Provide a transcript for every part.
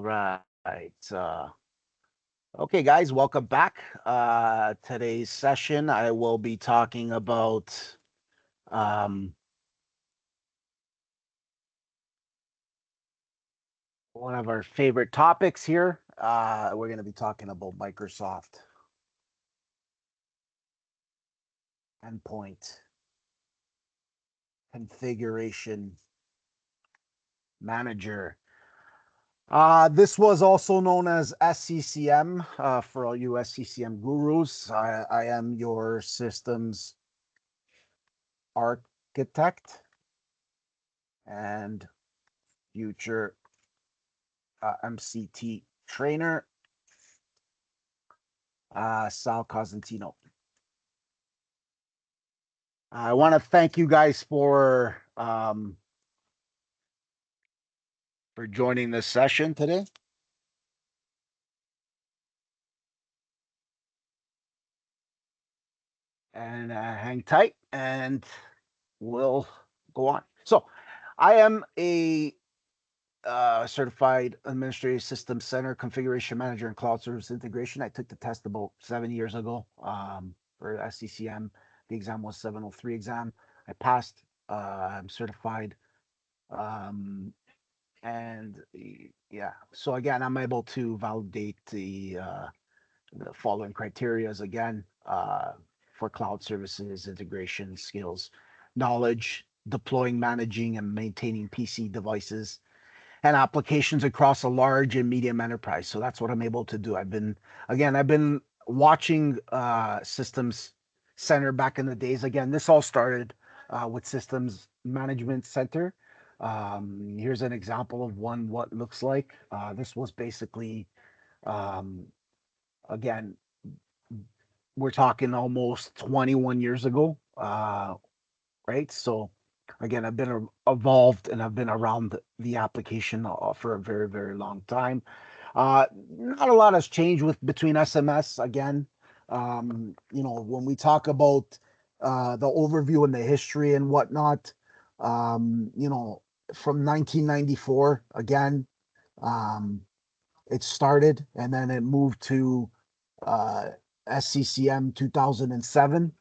Right. Okay, guys, welcome back. Today's session, I will be talking about um, one of our favorite topics here. We're going to be talking about Microsoft Endpoint Configuration Manager. This was also known as SCCM for all you SCCM gurus. I am your systems architect and future MCT trainer, Sal Cosentino. I want to thank you guys for joining this session today. And hang tight, and we'll go on. So, I am a certified administrative system center configuration manager and cloud service integration. I took the test about 7 years ago for SCCM. The exam was 703 exam. I passed. I'm certified. Um, and yeah, so again, I'm able to validate the following criterias again for cloud services, integration skills, knowledge, deploying, managing, and maintaining PC devices and applications across a large and medium enterprise. So that's what I'm able to do. I've been watching Systems Center back in the days. Again, this all started with Systems Management Center. Here's an example of what looks like. This was basically, um, again, we're talking almost 21 years ago, right? So again, I've been evolved and I've been around the application for a very, very long time. Not a lot has changed with between SMS again. When we talk about the overview and the history and whatnot, from 1994 again, um, it started and then it moved to uh, SCCM 2007.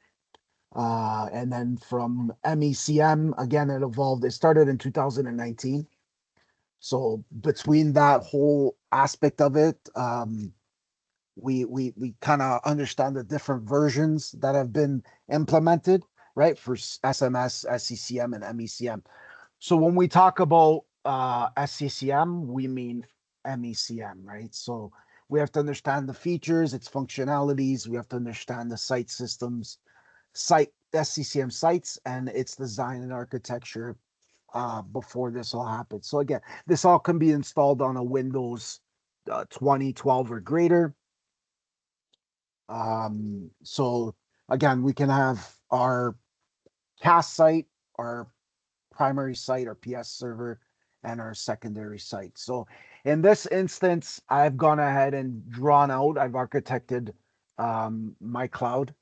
And then from MECM, again, it evolved. It started in 2019. So between that whole aspect of it, we kind of understand the different versions that have been implemented, right, for SMS, SCCM, and MECM. So when we talk about SCCM, we mean MECM, right? So we have to understand the features, its functionalities. We have to understand the site systems, site SCCM sites, and its design and architecture before this all happened. So again, this all can be installed on a Windows 2012 or greater. So again, we can have our cast site, our primary site, our PS server, and our secondary site. So in this instance, I've gone ahead and I've architected my cloud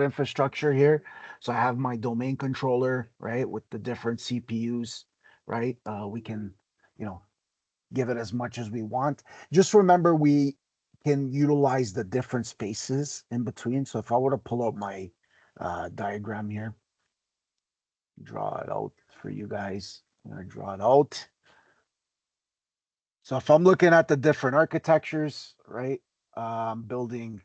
infrastructure here. So I have my domain controller, right, with the different CPUs, right? We can, you know, give it as much as we want. Just remember we can utilize the different spaces in between. So if I were to pull out my diagram here, draw it out for you guys. I'm gonna draw it out. So if I'm looking at the different architectures, right? Building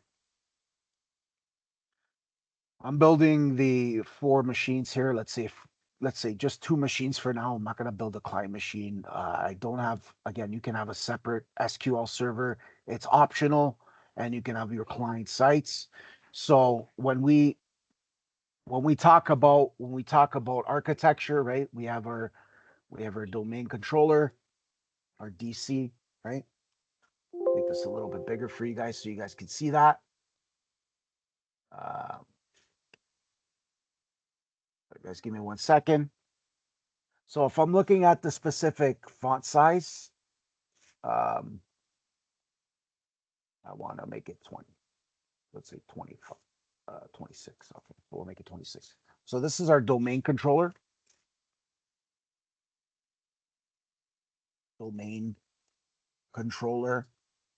I'm building the 4 machines here. Let's say just 2 machines for now. I'm not going to build a client machine. I don't have, again, you can have a separate SQL server. It's optional, and you can have your client sites. So when we talk about architecture, right? We have our domain controller, our DC, right? Make this a little bit bigger for you guys so you guys can see that. Uh, guys, give me 1 second. So if I'm looking at the specific font size, um, I want to make it 20. Let's say 20, 26. Okay, we'll make it 26. So this is our domain controller. domain controller,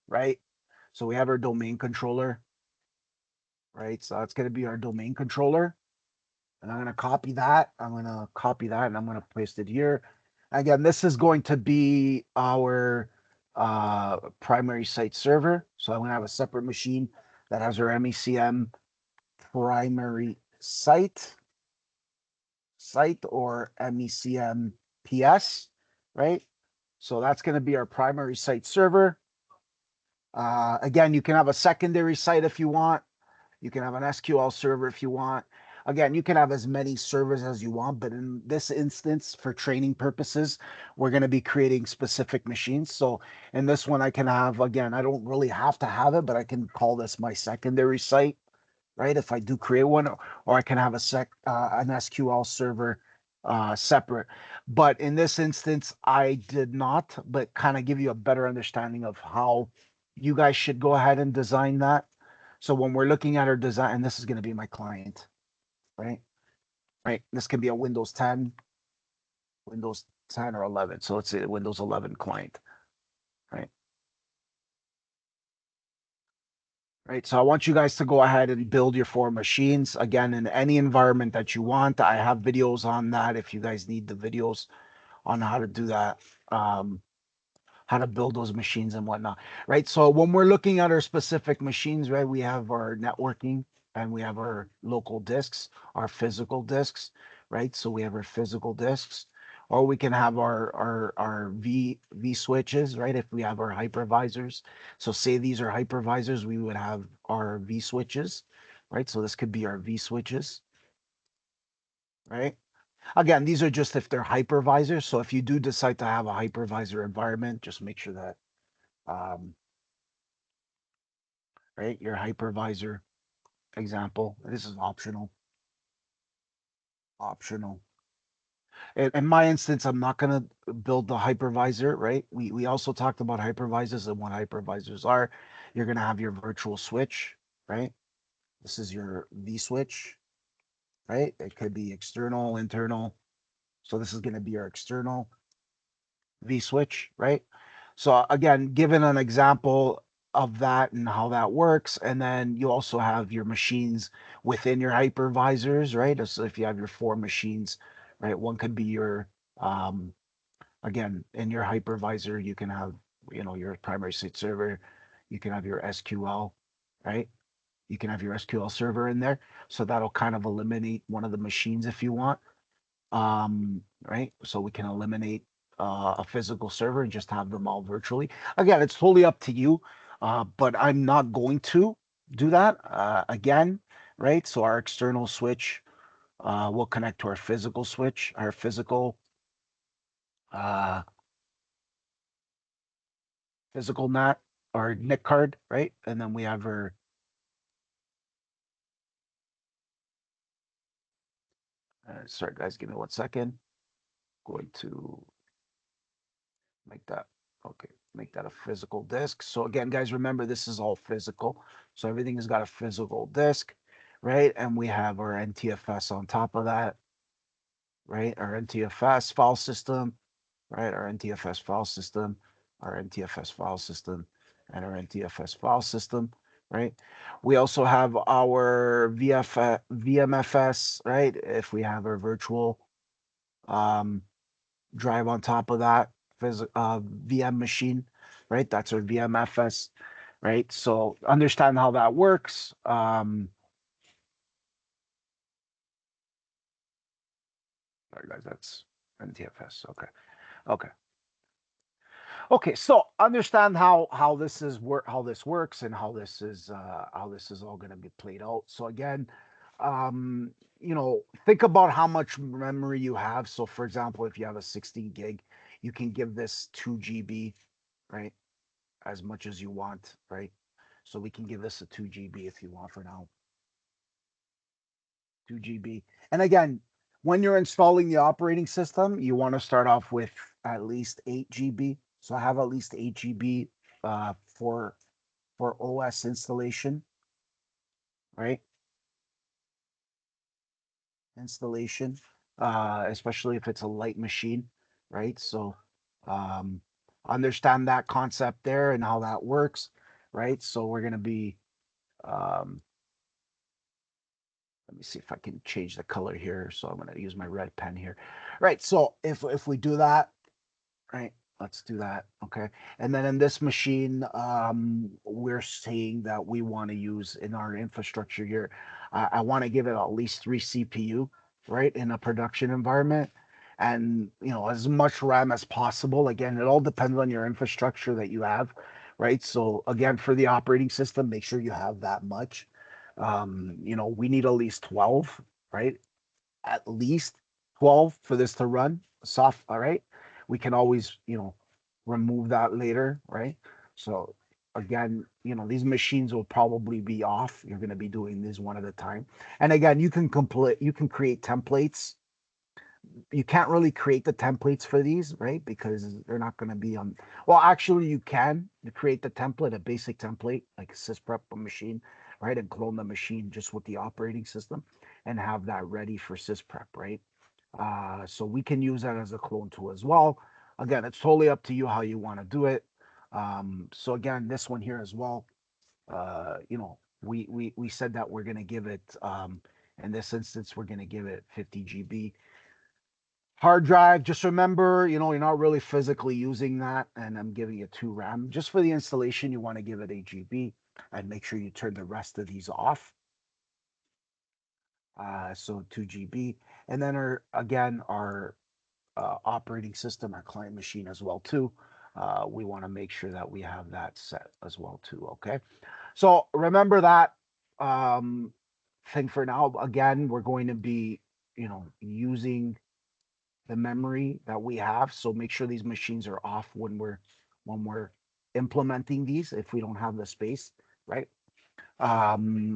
right? So we have our domain controller, right? So that's going to be our domain controller. And I'm going to copy that. I'm going to copy that and I'm going to paste it here. Again, this is going to be our primary site server. So I'm going to have a separate machine that has our MECM primary site or MECM PS, right? So that's going to be our primary site server. Again, you can have a secondary site if you want. You can have an SQL server if you want. Again, you can have as many servers as you want, but in this instance, for training purposes, we're going to be creating specific machines. So in this one, I can have, again, I don't really have to have it, but I can call this my secondary site, right? If I do create one, or I can have an SQL server separate. But in this instance, I did not, but kind of give you a better understanding of how you guys should go ahead and design that. So when we're looking at our design, and this is going to be my client, right? Right. This can be a Windows 10, Windows 10 or 11. So let's say a Windows 11 client, right? Right. So I want you guys to go ahead and build your 4 machines again in any environment that you want. I have videos on that if you guys need the videos on how to do that. How to build those machines and whatnot, right? So when we're looking at our specific machines, right, we have our networking and we have our local disks, our physical disks, right? So we have our physical disks, or we can have our V switches, right? If we have our hypervisors. So say these are hypervisors, we would have our V switches, right? So this could be our V switches, right? Again, these are just if they're hypervisors. So if you do decide to have a hypervisor environment, just make sure that um, right? Your hypervisor example. This is optional. Optional. In my instance, I'm not going to build the hypervisor, right? We also talked about hypervisors and what hypervisors are. You're going to have your virtual switch, right? This is your V switch, right? It could be external, internal. So this is going to be your external vSwitch, right? So again, given an example of that and how that works, and then you also have your machines within your hypervisors, right? So if you have your 4 machines, right, one could be your again in your hypervisor, you can have your primary site server, you can have your SQL, right? You can have your SQL server in there, so that'll kind of eliminate one of the machines if you want. Right? So we can eliminate a physical server and just have them all virtually. Again, it's totally up to you, but I'm not going to do that again, right? So our external switch will connect to our physical switch, our uh, physical NAT, our NIC card, right? And then we have our sorry guys, give me 1 second. Going to make that okay, make that a physical disk. So again, guys, remember this is all physical. So everything has got a physical disk, right? And we have our NTFS on top of that, right? Our NTFS file system, right? Our NTFS file system, our NTFS file system, and our NTFS file system, right? We also have our VMFS, right? If we have our virtual um, drive on top of that VM machine, right? That's our VMFS, right? So understand how that works. Sorry guys, that's NTFS. Okay, okay, okay. So understand how this is how this works and how this is all going to be played out. So again, um, think about how much memory you have. So for example, if you have a 16 gig, you can give this 2 GB, right? As much as you want, right? So we can give this a 2 GB if you want for now. 2 GB. And again, when you're installing the operating system, you want to start off with at least 8 GB. So I have at least 8 GB for OS installation, right? Installation, especially if it's a light machine, right? So um, understand that concept there and how that works, right? So we're going to be, let me see if I can change the color here. So I'm going to use my red pen here. Right. So if we do that, right, let's do that. Okay. And then in this machine, we're saying that we want to use in our infrastructure here, I want to give it at least 3 CPU, right, in a production environment. And, as much RAM as possible. Again, it all depends on your infrastructure that you have, right? So again, for the operating system, make sure you have that much. We need at least 12, right? At least 12 for this to run soft. All right. We can always, remove that later, right? So again, these machines will probably be off. You're going to be doing this one at a time. And again, you can create templates. You can't really create the templates for these, right? Because they're not going to be on. Well, actually, you can create the template, a basic template, like a sysprep machine, right? And clone the machine just with the operating system and have that ready for sysprep, right? So we can use that as a clone tool as well. Again, it's totally up to you how you want to do it. So again, this one here as well, we said that we're going to give it, in this instance, we're going to give it 50 GB hard drive. Just remember, you're not really physically using that, and I'm giving it 2 RAM. Just for the installation, you want to give it 8 GB, and make sure you turn the rest of these off. So 2 GB, and then our operating system, our client machine as well too. We want to make sure that we have that set as well too. Okay, so remember that thing for now. Again, we're going to be, using the memory that we have. So make sure these machines are off when we're implementing these, if we don't have the space, right?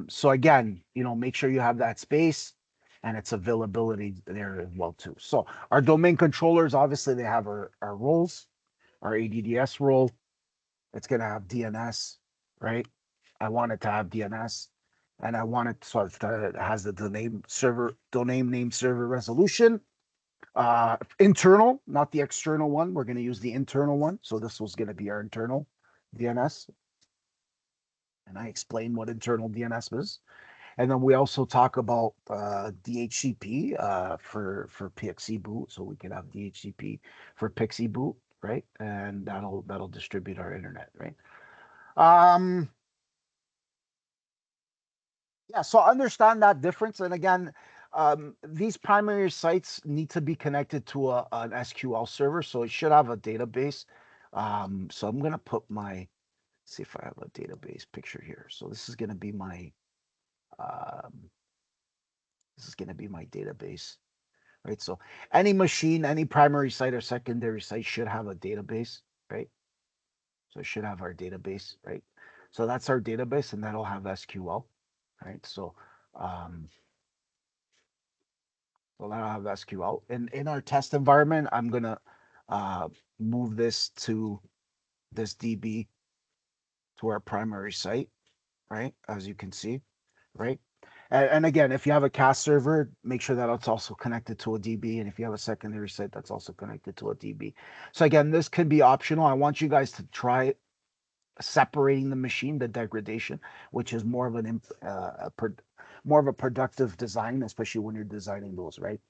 So again, make sure you have that space and its availability there as well too. So our domain controllers, obviously they have our roles, our ADDS role. It's going to have DNS, right? I want it to have DNS, and I want it so it has the domain name server resolution. Internal, not the external one. We're going to use the internal one. So this was going to be our internal DNS. And I explained what internal DNS is. And then we also talk about DHCP for PXE boot. So we can have DHCP for PXE boot, right? And that'll distribute our internet, right? Um, yeah, so understand that difference. And again, these primary sites need to be connected to an SQL server, so it should have a database. So I'm gonna put see if I have a database picture here. So um, this is gonna be my database, right? So any machine, any primary site or secondary site should have a database, right? So it should have our database, right? So that's our database, and that'll have SQL, right? Um, So now I have SQL. In our test environment, I'm gonna uh, move this to this DB to our primary site, right? As you can see, right? And again, if you have a CAS server, make sure that it's also connected to a DB. And if you have a secondary site, that's also connected to a DB. So again, this can be optional. I want you guys to try separating the machine, the degradation, which is more of more of a productive design, especially when you're designing those, right?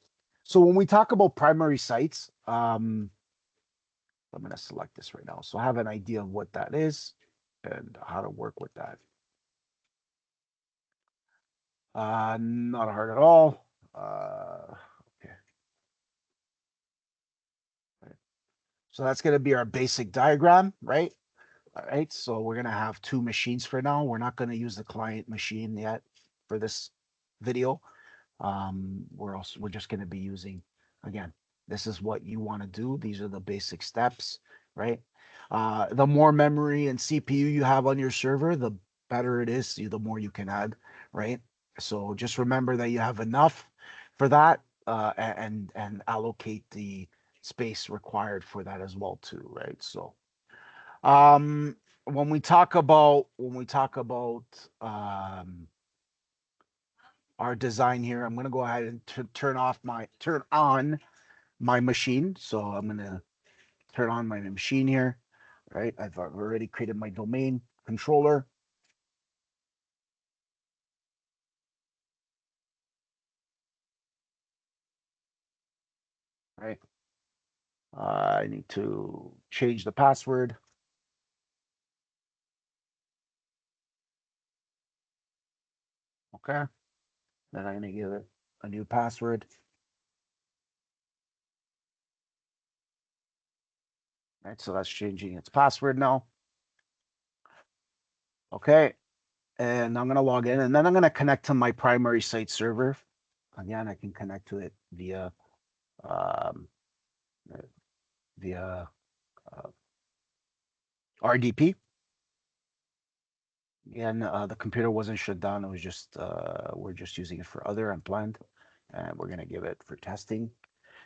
So when we talk about primary sites, I'm going to select this right now. So I have an idea of what that is and how to work with that. Not hard at all. Okay. Right. So that's going to be our basic diagram, right? All right. So we're going to have 2 machines for now. We're not going to use the client machine yet for this video. We're just going to be using, again, this is what you want to do. These are the basic steps, right? The more memory and CPU you have on your server, the better it is, the more you can add, right? So just remember that you have enough for that, and allocate the space required for that as well too, right? So when we talk about our design here, I'm going to go ahead and turn on my machine. So I'm going to turn on my machine here. right? I've already created my domain controller. Right. I need to change the password. Okay. Then I'm gonna give it a new password. Right. So that's changing its password now. Okay. And I'm gonna log in, and then I'm gonna connect to my primary site server. Again, I can connect to it um, via uh, RDP. Again, the computer wasn't shut down. It was just we're just using it for other unplanned, and we're gonna give it for testing.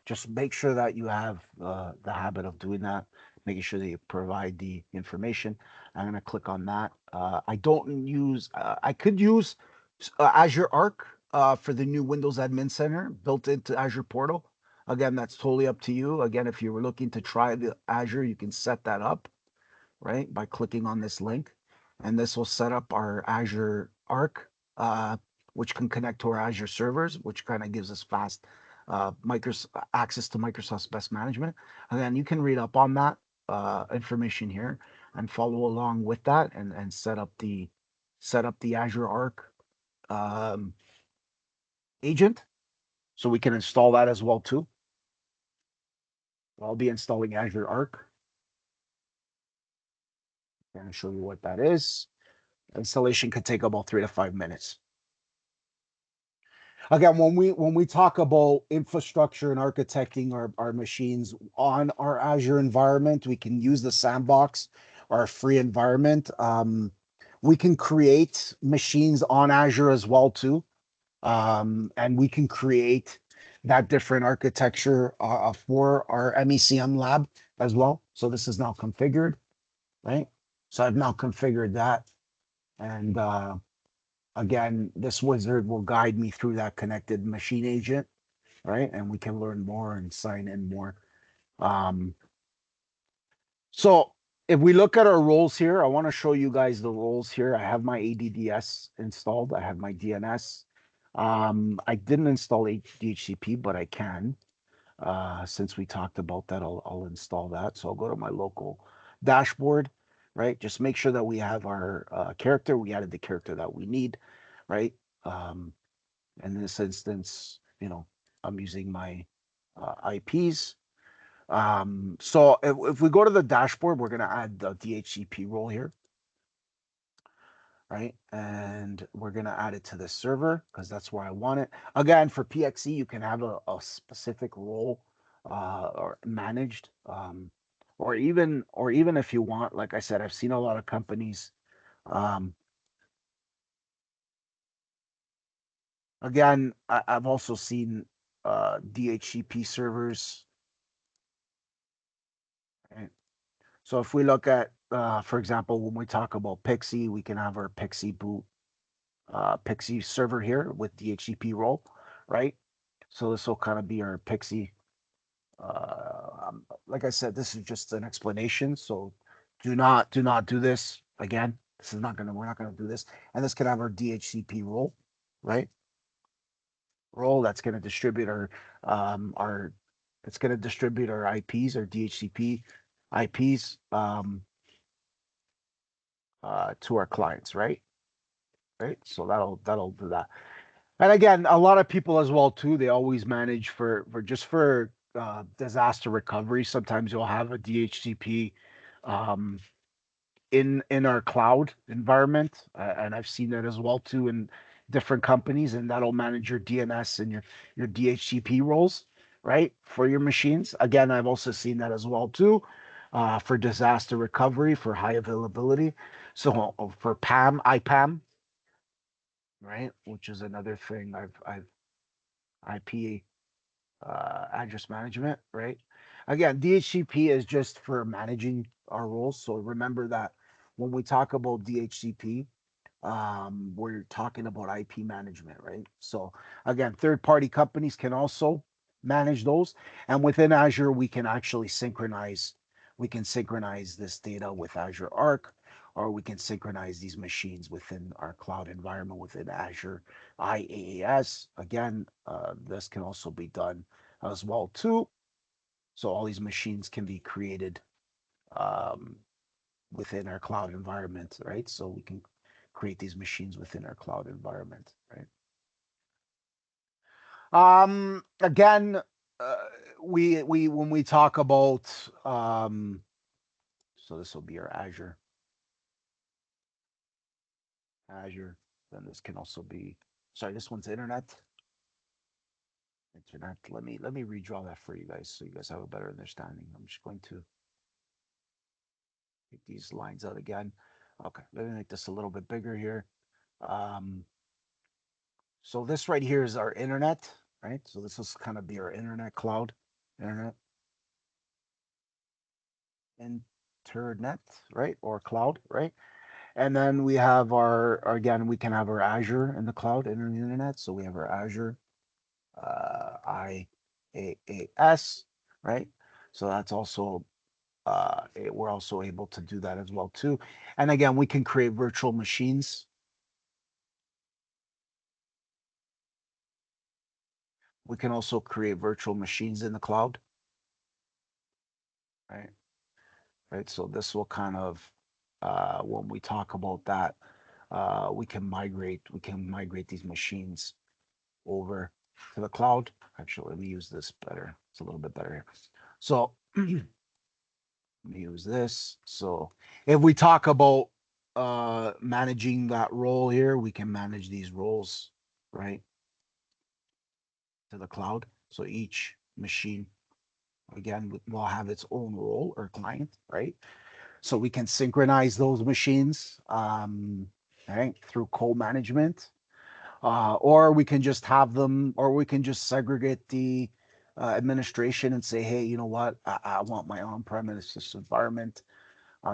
Just make sure that you have the habit of doing that, making sure that you provide the information. I'm going to click on that. I don't use, I could use Azure Arc for the new Windows Admin Center built into Azure Portal. Again, that's totally up to you. Again, if you were looking to try the Azure, you can set that up, right, by clicking on this link. And this will set up our Azure Arc, which can connect to our Azure servers, which kind of gives us fast access to Microsoft's best management. And then you can read up on that information here and follow along with that and set up the Azure Arc um, agent. So we can install that as well too. I'll be installing Azure Arc. I'm going to show you what that is. Installation could take about 3 to 5 minutes. Again, when we talk about infrastructure and architecting our machines on our Azure environment, we can use the sandbox, our free environment. We can create machines on Azure as well too, and we can create that different architecture for our MECM lab as well. So this is now configured, right? So I've now configured that, and again, this wizard will guide me through that connected machine agent, right? And we can learn more and sign in more. Um, so if we look at our roles here, I want to show you guys the roles here. I have my ADDS installed. I have my DNS. I didn't install DHCP, but I can. Since we talked about that, I'll install that. So I'll go to my local dashboard, right? Just make sure that we have our character. We added the character that we need, right? Um, in this instance, I'm using my IPs. So if we go to the dashboard, we're going to add the DHCP role here, right? And we're going to add it to the server because that's where I want it. Again, for PXE, you can have a specific role or managed, or even if you want, like I said, I've seen a lot of companies. Um, Again, I've also seen DHCP servers. Right? So if we look at, for example, when we talk about Pixie, we can have our Pixie boot, Pixie server here with DHCP role, right? So this will kind of be our Pixie. Like I said, this is just an explanation. So do not do this again. This is not gonna. We're not gonna do this. And this can have our DHCP role, right? Role that's gonna distribute our it's gonna distribute our IPs, our DHCP IPs. To our clients, right? Right. So that'll do that. And again, a lot of people as well too. They always manage for disaster recovery. Sometimes you'll have a DHCP um, in our cloud environment, and I've seen that as well too in different companies, and that'll manage your DNS and your DHCP roles, right, for your machines. Again, I've also seen that as well too, for disaster recovery for high availability. So for PAM, IPAM, right, which is another thing I've IP address management, right? Again, DHCP is just for managing our roles. So remember that when we talk about DHCP, we're talking about IP management, right? So again, third-party companies can also manage those, and within Azure, we can actually synchronize. we can synchronize this data with Azure Arc, or we can synchronize these machines within our cloud environment within Azure IaaS. Again, this can also be done as well too. So all these machines can be created um, within our cloud environment, right? So we can create these machines within our cloud environment, right? Again, uh, we when we talk about so this will be our Azure. Then this can also be, sorry, this one's internet. Let me redraw that for you guys so you guys have a better understanding. I'm just going to take these lines out again. Okay, let me make this a little bit bigger here. Um, so this right here is our internet, right? So this is kind of be our internet cloud, internet, internet, right? Or cloud, right? And then we have again, we can have our Azure in the cloud, internet. So we have our Azure IaaS, right? So that's also we're also able to do that as well too. And again, we can create virtual machines. We can also create virtual machines in the cloud, right? Right. So this will kind of when we talk about that, we can migrate these machines over to the cloud. Actually, let me use this better. It's a little bit better here. So let me use this. So if we talk about managing that role here, we can manage these roles, right, to the cloud. So each machine, again, will have its own role or client, right? So we can synchronize those machines, right, through co-management, or we can just have them, or we can just segregate the administration and say, hey, you know what? I want my on-premises environment.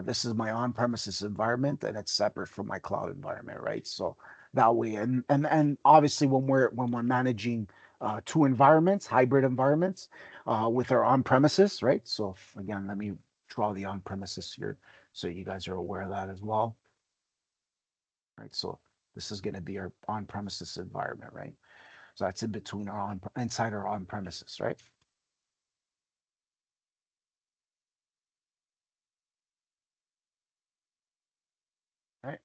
This is my on-premises environment, and it's separate from my cloud environment, right? So that way, and obviously, when we're managing two environments, hybrid environments, with our on-premises, right? So again, let me draw the on-premises here, so you guys are aware of that as well, right? So this is going to be our on-premises environment, right? So that's in between our inside our on-premises, right? Right.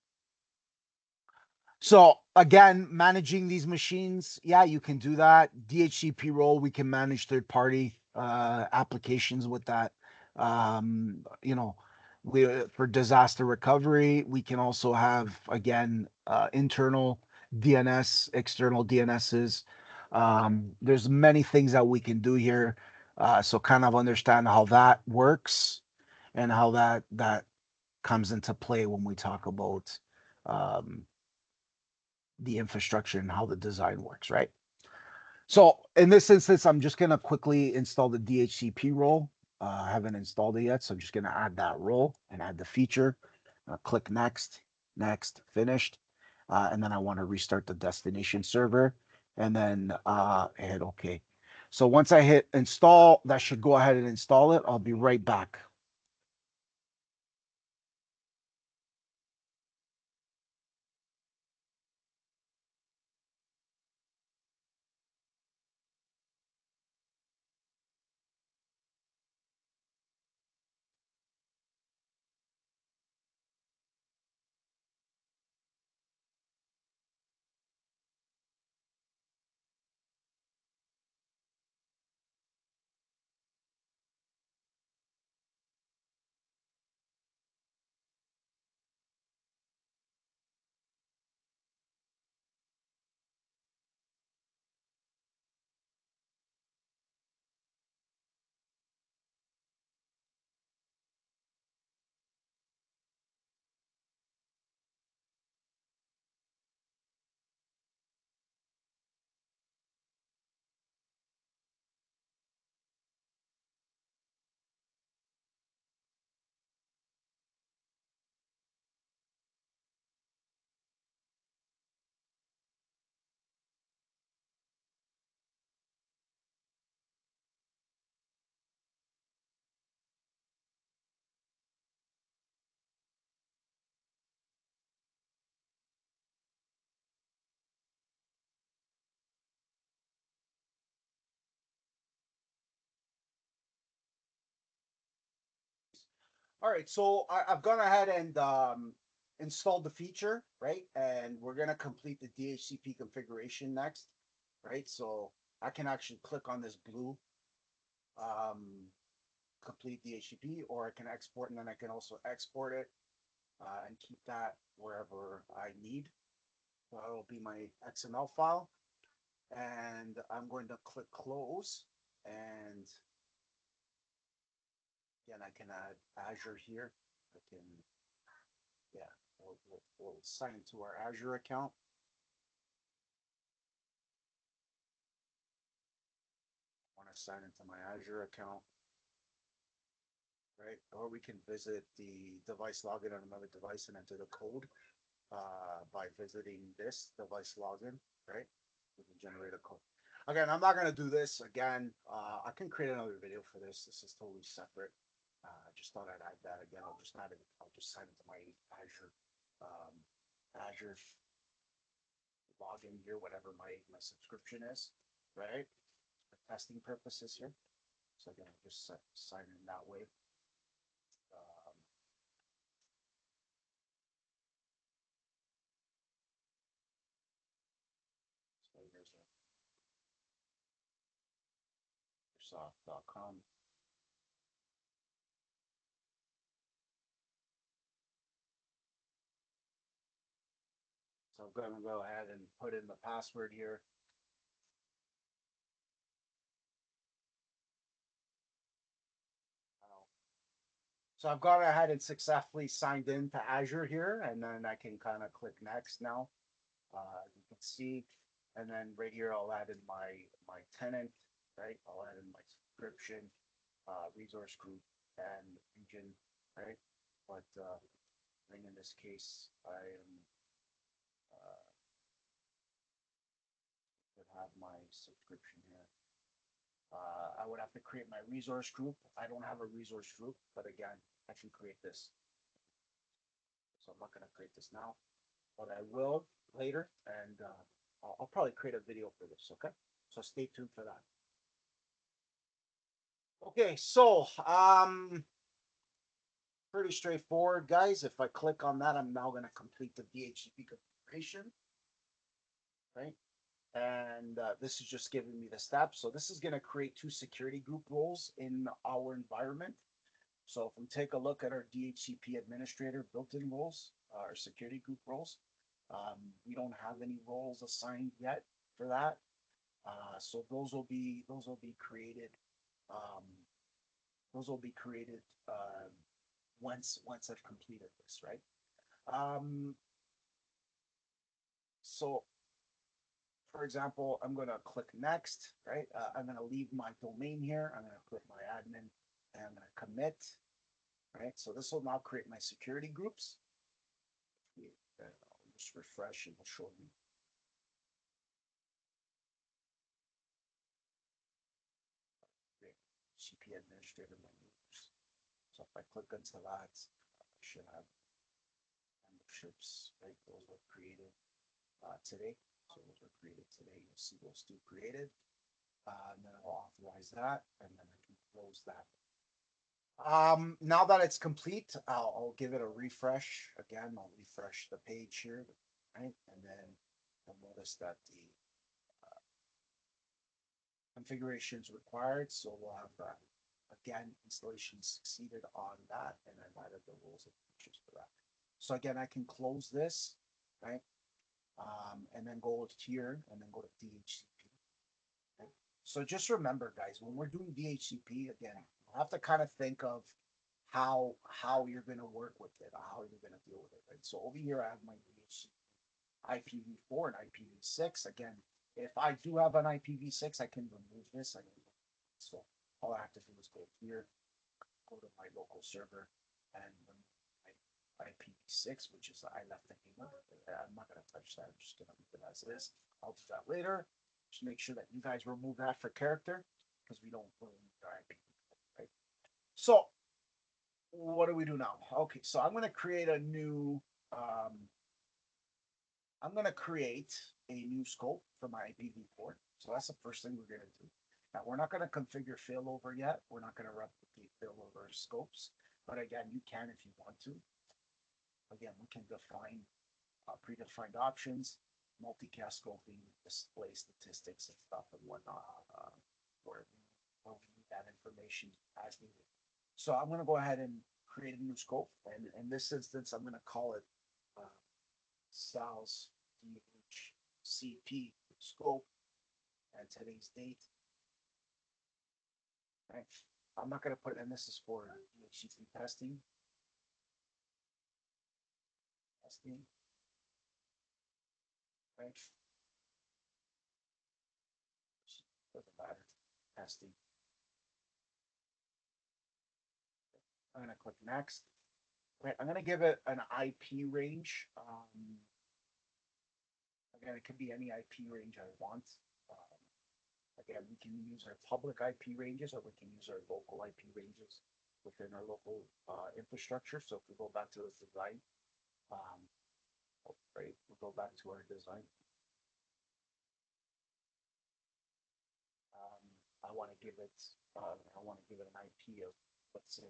So again, managing these machines, yeah, you can do that. DHCP role, we can manage third-party applications with that. You know, we for disaster recovery, we can also have again internal DNS, external DNSs. There's many things that we can do here. So kind of understand how that works and how that comes into play when we talk about um, the infrastructure and how the design works, right? So in this instance, I'm just going to quickly install the DHCP role. I haven't installed it yet, so I'm just going to add that role and add the feature. Click next, next, finished. And then I want to restart the destination server and then hit OK. So once I hit install, that should go ahead and install it. I'll be right back. All right, so I've gone ahead and installed the feature, right? And we're gonna complete the DHCP configuration next, right? So I can actually click on this blue um, complete DHCP, or I can export, and then I can also export it and keep that wherever I need. So that'll be my XML file, and I'm going to click close, and again I can add Azure here. I can, yeah, we'll sign into our Azure account. I want to sign into my Azure account, right? Or we can visit the device login on another device and enter the code by visiting this device login, right? We can generate a code. Again, I'm not going to do this again. I can create another video for this. This is totally separate. I just thought I'd add that again. I'll just add it. I'll just sign into my Azure, um, Azure login here, whatever my subscription is, right? For testing purposes here. So again, I'll just sign in that way. Um, so here's Microsoft.com. So I'm going to go ahead and put in the password here. So I've gone ahead and successfully signed in to Azure here, and then I can kind of click next now. You can see, and then right here I'll add in my tenant, right? I'll add in my subscription, resource group, and region, right? But I think in this case I am would have my subscription here. I would have to create my resource group. I don't have a resource group, but again, I can create this. So I'm not going to create this now, but I will later, and I'll probably create a video for this. Okay, so stay tuned for that. Okay, so pretty straightforward, guys. If I click on that, I'm now going to complete the DHCP configuration, right? And this is just giving me the steps. So this is going to create two security group roles in our environment. So if we take a look at our DHCP administrator built-in roles, our security group roles, we don't have any roles assigned yet for that. So those will be created. Um, those will be created once I've completed this, right? Um, so for example, I'm going to click next, right? I'm going to leave my domain here. I'm going to put my admin, and I'm going to commit, right? So this will now create my security groups. I'll just refresh and it'll show me. CP administrator menus. So if I click into that, I should have memberships, right? Those were created today. So those were created today. You'll see those two created. And then I'll authorize that, and then I can close that. Now that it's complete, I'll give it a refresh. Again, I'll refresh the page here, right? And then you'll notice that the configuration is required. So we'll have again, installation succeeded on that, and I've added the rules and features for that. So again, I can close this, right? And then go here and then go to DHCP. Okay? So just remember, guys, when we're doing DHCP, again, you have to kind of think of how you're going to work with it, how you're going to deal with it, right? So over here, I have my DHCP IPv4 and IPv6. Again, if I do have an IPv6, I can remove this. So all I have to do is go here, go to my local server, and my IPv6, which is I left the name of it. I'm not going to touch that. I'm just going to leave it as is. I'll do that later. Just make sure that you guys remove that for character because we don't need our IP. Right? So what do we do now? Okay, so I'm going to create a new. I'm going to create a new scope for my IPv4. So that's the first thing we're going to do. Now we're not going to configure failover yet. We're not going to replicate failover scopes. but again, you can if you want to. Again, we can define predefined options, multicast scoping, display statistics and stuff and whatnot, where, where we need that information as needed. So I'm going to go ahead and create a new scope. And in this instance, I'm going to call it Sal's DHCP scope and today's date. Right. I'm not going to put, and this is for DHCP testing. Right. Doesn't matter. Testing. I'm going to click next. Right. I'm going to give it an IP range. Again, it could be any IP range I want. Again, we can use our public IP ranges or we can use our local IP ranges within our local infrastructure. So if we go back to the design, um, right, we'll go back to our design. I want to give it, an IP of, let's say,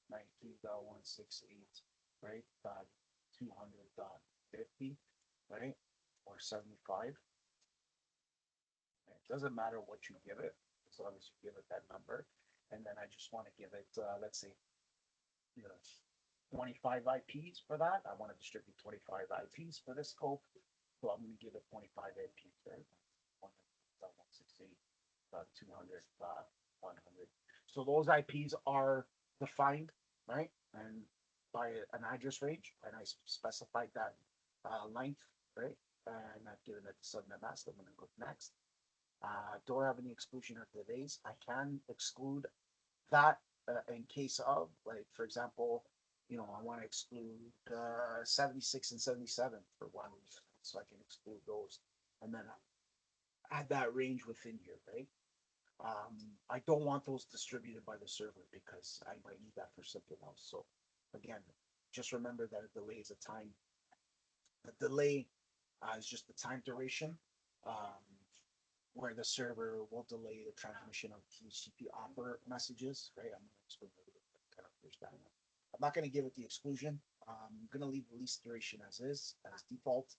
192.168, right, 200.50, right, or 75. It doesn't matter what you give it, as long as you give it that number. And then I just want to give it, let's say, you know, 25 IPs for that. I want to distribute 25 IPs for this scope. So I'm going to give it 25 IPs, right? 168, 200, 100. So those IPs are defined, right? And by an address range, and I specified that length, right? And I've given it to subnet mask. I'm going to click next. Don't have any exclusion of delays. I can exclude that in case of, like, for example, I want to exclude 76 and 77 for one reason. So I can exclude those and then add that range within here, right? I don't want those distributed by the server because I might need that for something else. So again, just remember that a delay is a time. A delay is just the time duration. Where the server will delay the transmission of TCP offer messages, right? I'm going to explain a little bit kind of understand that. I'm not going to give it the exclusion. I'm going to leave the least duration as is, as default,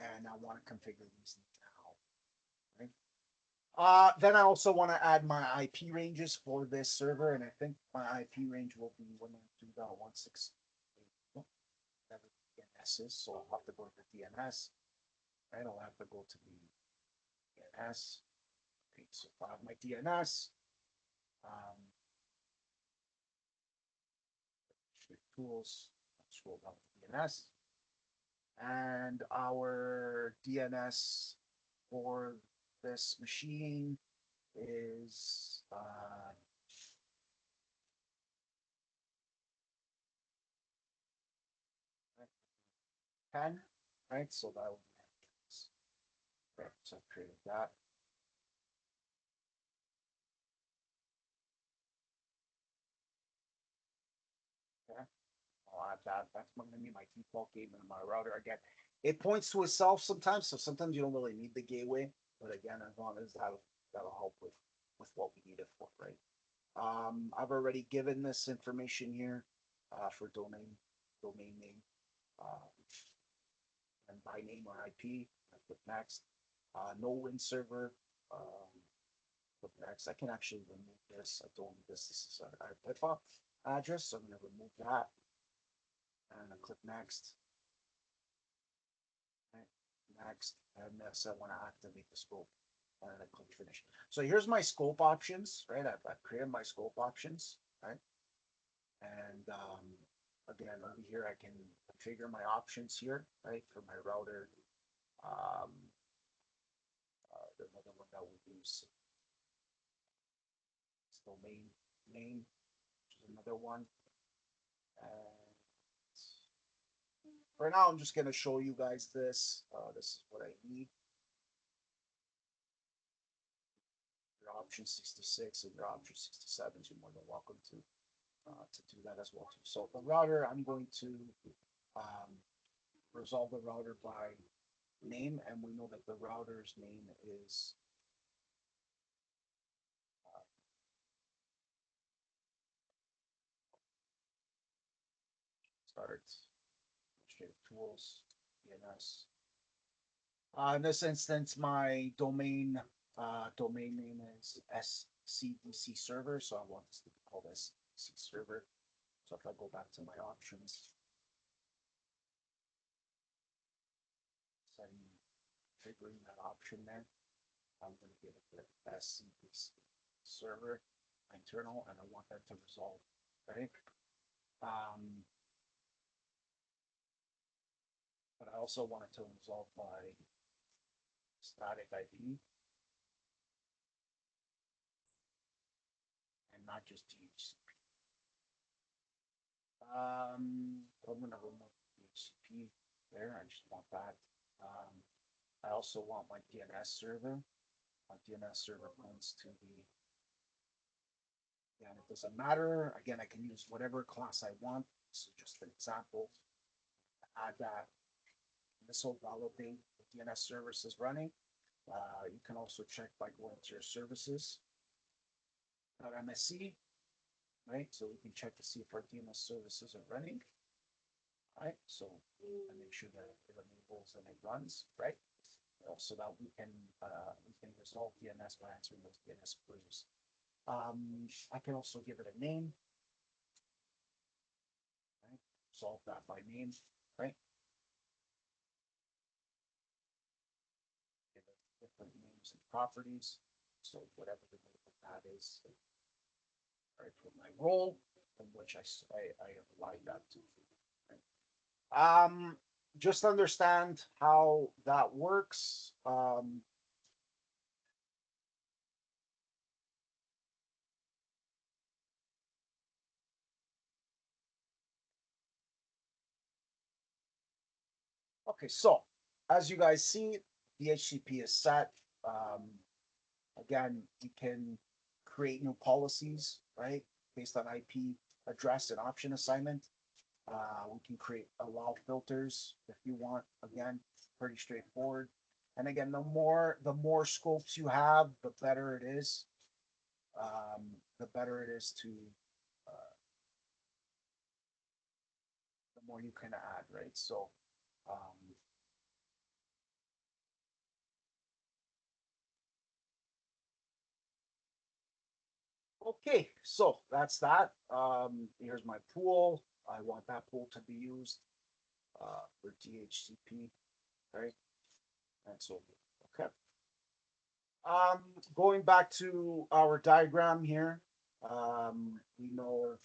and I want to configure these now, right? Then I also want to add my IP ranges for this server, and I think my IP range will be 192.168. Whatever the DNS is, so I'll have to go to the DNS, and I'll have to go to the DNS. Okay, so if I have my DNS, tools, scroll down to DNS, and our DNS for this machine is 10, right? So that will be, right, so I've created that. Okay. I'll add that. That's going to be my default gateway in my router. Again, it points to itself sometimes, so sometimes you don't really need the gateway. But again, as long as that'll help with what we need it for, right? I've already given this information here for domain name, and by name or IP. I click next. No win server. Click next. I can actually remove this. I don't need this. This is our PIPA address, so I'm going to remove that. And I click next. Right. Next, and this I want to activate the scope. And I click finish. So here's my scope options, right? I've created my scope options, right? And again, over here, I can configure my options here, right? For my router. There's another one that we use. It's domain name, which is another one. And for now, I'm just going to show you guys this. This is what I need. Your option 66 and your option 67, you're more than welcome to do that as well too. So the router, I'm going to resolve the router by name, and we know that the router's name is Start administrative tools, DNS. In this instance, my domain name is SCDC server, so I want this to be called SCDC server. So if I go back to my options, setting, triggering that option there, I'm going to give it the SCDC server internal, and I want that to resolve, right? But I also want it to resolve by static IP and not just DHCP. I'm going to remove DHCP there. I just want that. I also want my DNS server. My DNS server points to the, and it doesn't matter. Again, I can use whatever class I want. This is just an example. Add that. This will validate the DNS service is running. You can also check by going to your services. .msc, right? So we can check to see if our DNS services are running. Right, so I make sure that it enables and it runs, right? So that we can resolve DNS by answering those DNS queries. I can also give it a name, right? Solve that by name, right? Give it different names and properties. So whatever the name of that is, right? For my role, in which I apply that to. Right? Just understand how that works. Okay, so as you guys see, DHCP is set. Again, you can create new policies, right, based on IP address and option assignment. We can create allow filters if you want. Again, pretty straightforward. And again, the more scopes you have, the better it is. The better it is to the more you can add, right? So um, okay, so that's that. Here's my pool. I want that pool to be used for DHCP, right? And so, okay. Going back to our diagram here, we know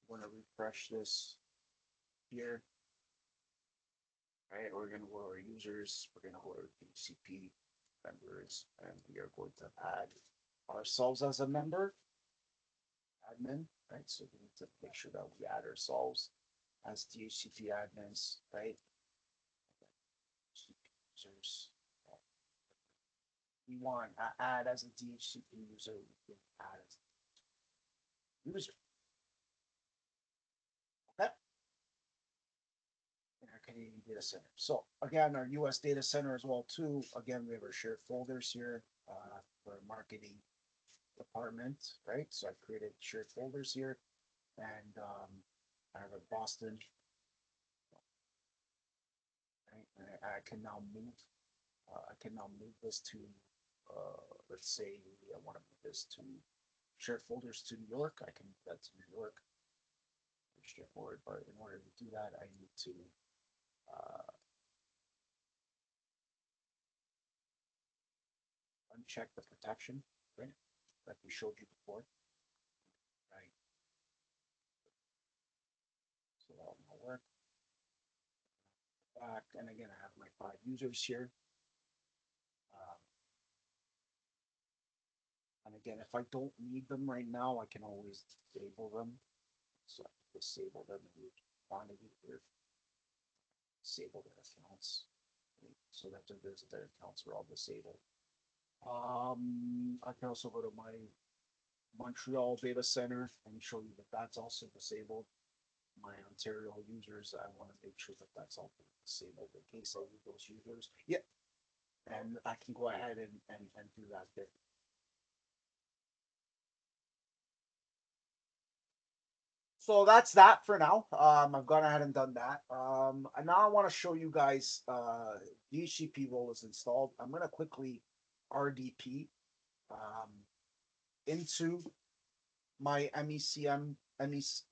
we're going to refresh this here, right? We're going to go to our users, we're going to go to DHCP members, and we are going to add ourselves as a member, admin, right? So we need to make sure that we add ourselves as DHCP admins, right? Users. We want to add as a DHCP user, we can add as a user. Okay. In our Canadian data center. So again, our US data center as well too. Again, we have our shared folders here for marketing department, right? So I've created shared folders here, and I have a Boston, right? And I can now move. I can now move this to, let's say, I want to move this to shared folders to New York. I can move that to New York. Straightforward, but in order to do that, I need to uncheck the protection, right? That we showed you before, right? So that will not work. Back, and again, I have my 5 users here. And again, if I don't need them right now, I can always disable them. So I can disable them in quantity here. Disable their accounts, so that their accounts are all disabled. I can also go to my Montreal data center and show you that that's also disabled. My Ontario users, I want to make sure that that's all disabled in case I need those users. Yeah, and I can go ahead and do that bit. So that's that for now. I've gone ahead and done that. And now I want to show you guys DHCP role is installed. I'm going to quickly RDP um, into my MECMPS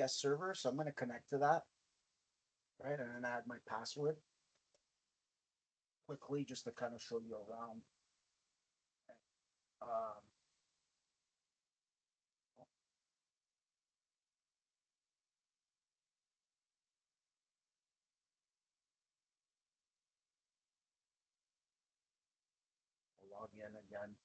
server. So I'm going to connect to that, right? And then add my password quickly just to kind of show you around. Um, log in again.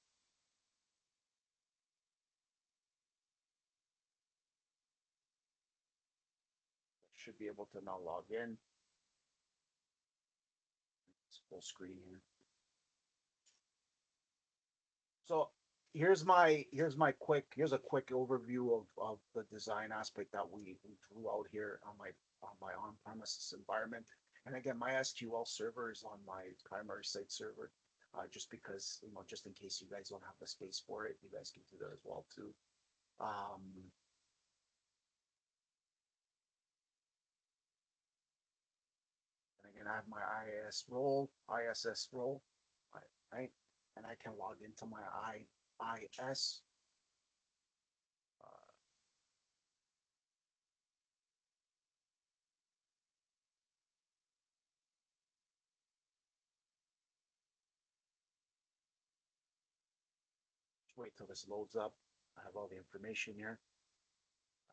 Should be able to now log in. It's full screen here. So here's a quick overview of the design aspect that we drew out here on my on-premises environment. And again, my SQL server is on my primary site server, just because, just in case you guys don't have the space for it, you guys can do that as well too. Um, and again, I have my ISS role, right? And I can log into my IIS. Wait till this loads up. I have all the information here.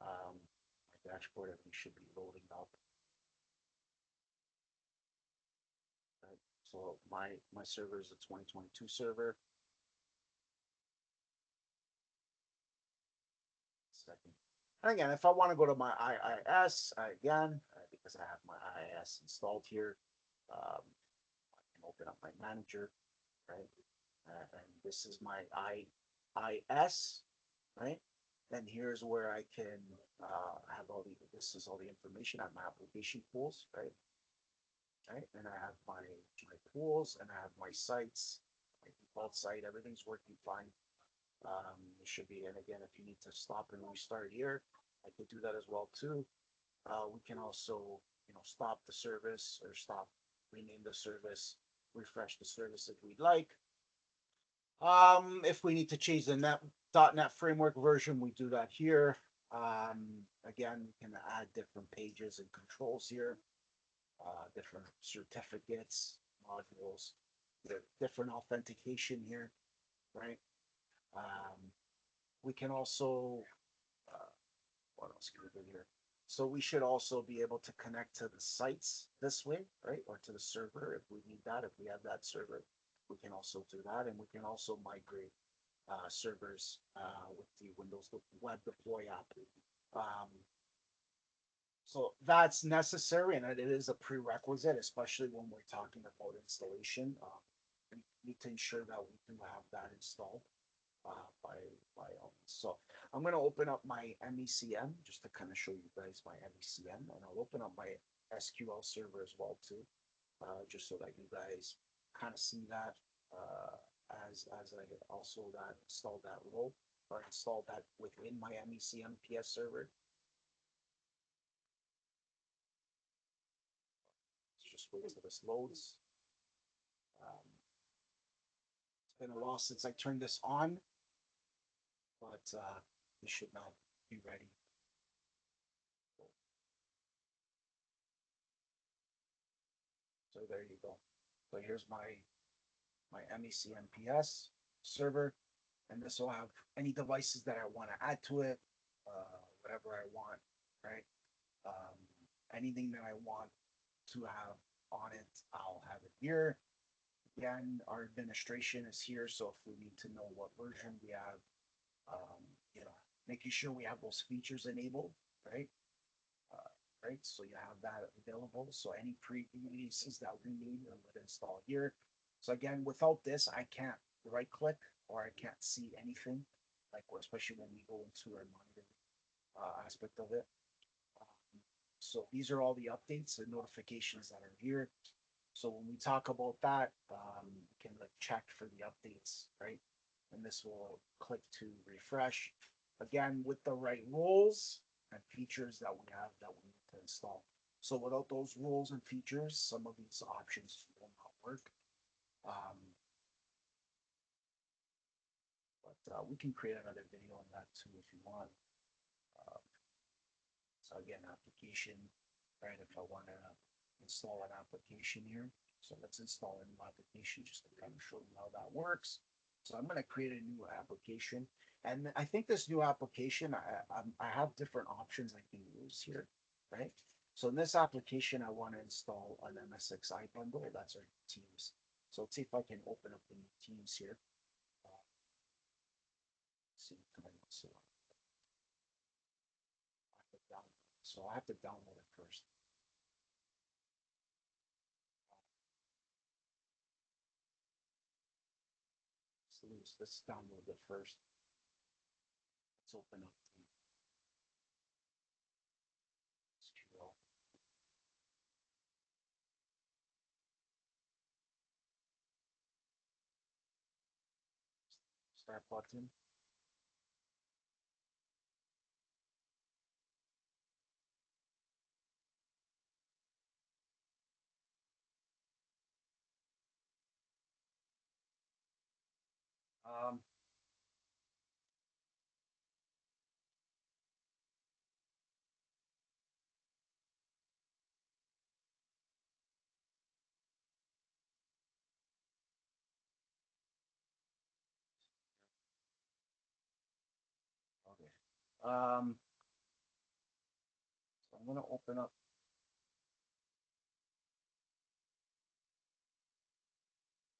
My dashboard, everything should be loading up. Right. So my server is a 2022 server. Second. And again, if I want to go to my IIS again, because I have my IIS installed here, I can open up my manager, right? And this is my IIS, right? And here's where I can have this is all the information. I have my application pools, right? Right, and I have my pools and I have my sites, my default site, everything's working fine. It should be, and again, if you need to stop and restart here, I could do that as well too. We can also, stop the service or rename the service, refresh the service if we'd like. If we need to change the .NET framework version, we do that here. Again, we can add different pages and controls here, different certificates, modules, different authentication here, right? Um, we can also, uh, what else can we do here? So we should also be able to connect to the sites this way, right? Or to the server if we need that. If we have that server, we can also do that. And we can also migrate servers with the Windows Web Deploy app. Um, so that's necessary and it is a prerequisite, especially when we're talking about installation. We need to ensure that we do have that installed by all means. So I'm going to open up my MECM just to kind of show you guys my MECM, and I'll open up my SQL server as well too, just so that you guys kind of see that as I also that installed that role or installed that within my MECM PS server. Let's just wait until this loads. It's been a while since I turned this on, but this should now be ready. So there you go. So here's my MECMPS server, and this will have any devices that I want to add to it, whatever I want, right? Um, Anything that I want to have on it, I'll have it here. Again, our administration is here, so if we need to know what version we have, um, you know, making sure we have those features enabled, right? Uh, right, so you have that available. So any pre-releases that we need, we would install here. So again, without this, I can't right click or I can't see anything, like especially when we go into our monitor aspect of it. So these are all the updates and notifications that are here. So when we talk about that, we can like check for the updates, right? And this will click to refresh. again, with the right roles and features that we have that we need to install. So without those roles and features, some of these options will not work. Um, but we can create another video on that too if you want. Uh, so again, application, right? If I want to install an application here, so let's install a new application just to kind of show you how that works. So I'm going to create a new application, and I think this new application, I have different options I can use here, right? So in this application, I want to install an MSXI bundle. That's our Teams. So let's see if I can open up the new Teams here. See, so I have to download it first. So let's download it first. Let's open up the SQL. Start button. Um, okay. So I'm gonna open up.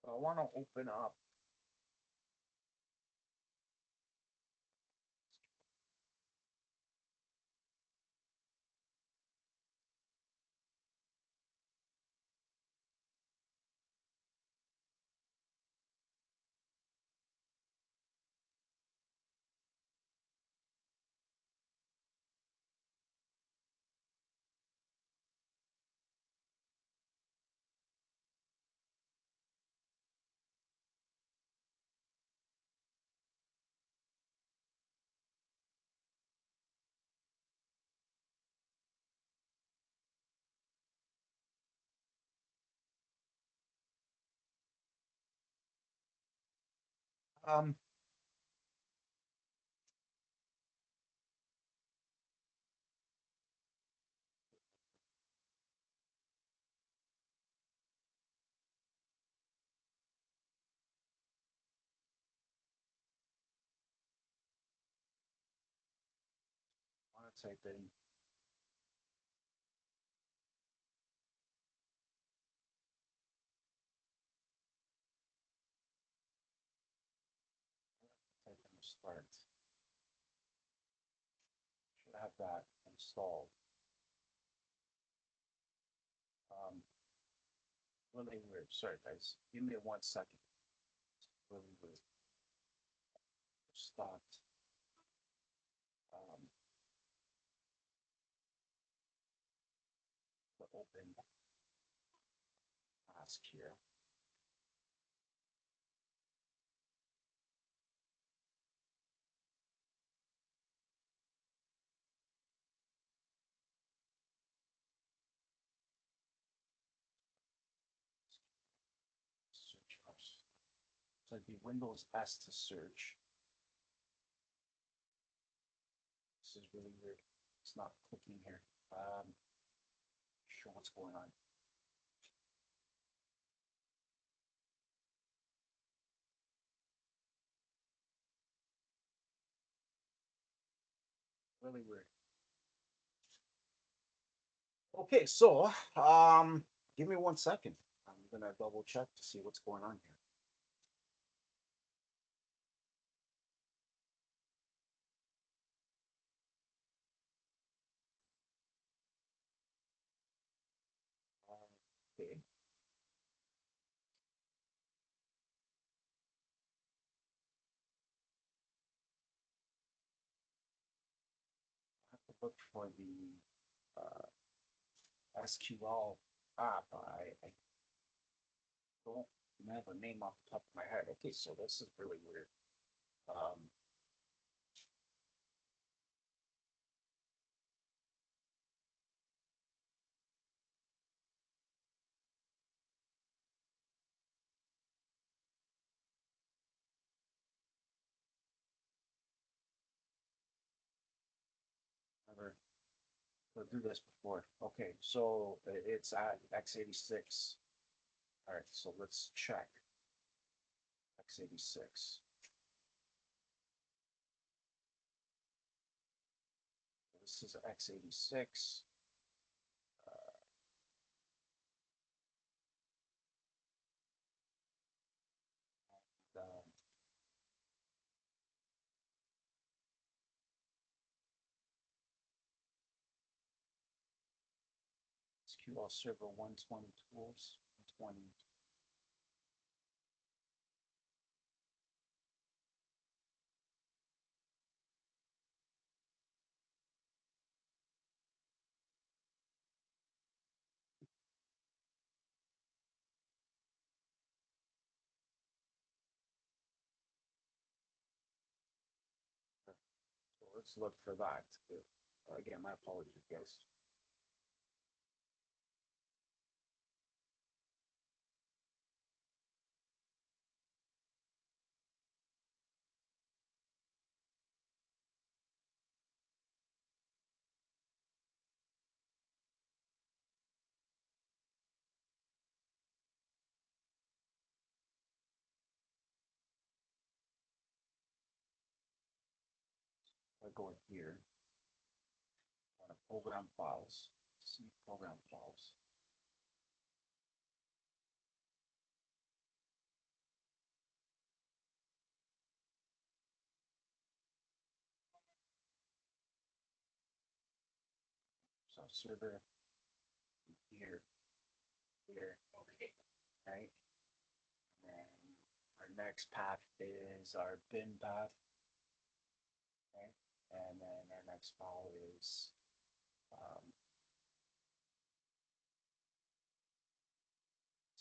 I want to open up. Um, I want to type in. Type in start. Should have that installed. Um, really weird. Sorry, guys. Give me 1 second. Really weird. Stopped. Um, the open task here. Search bars. So it'd be Windows S to search. This is really weird. It's not clicking here. Sure what's going on. Really weird. Okay, so give me 1 second. I'm gonna double check to see what's going on here. Okay. I have to look for the SQL app. I don't have a name off the top of my head. Okay, so this is really weird. Um, We'll do this before. Okay, so it's at x86. All right, so let's check x86. This is x86. Um, SQL Server 120 tools, 120. So let's look for that. Again, my apologies, guys. I go in here, program files, see program files. So server here, here, right? And our next path is our bin path, right? And then our next file is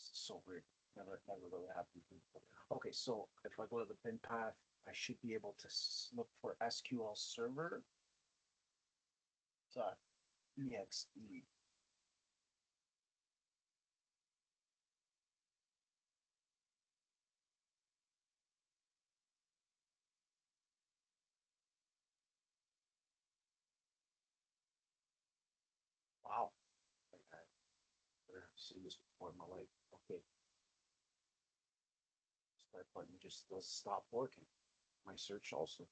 so weird. Never really happened before. Okay, so if I go to the bin path, I should be able to look for SQL Server. So exe. Wow. I've seen this before in my life. Okay, start button just does stop working. My search also.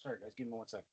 Sorry, guys, give me 1 second.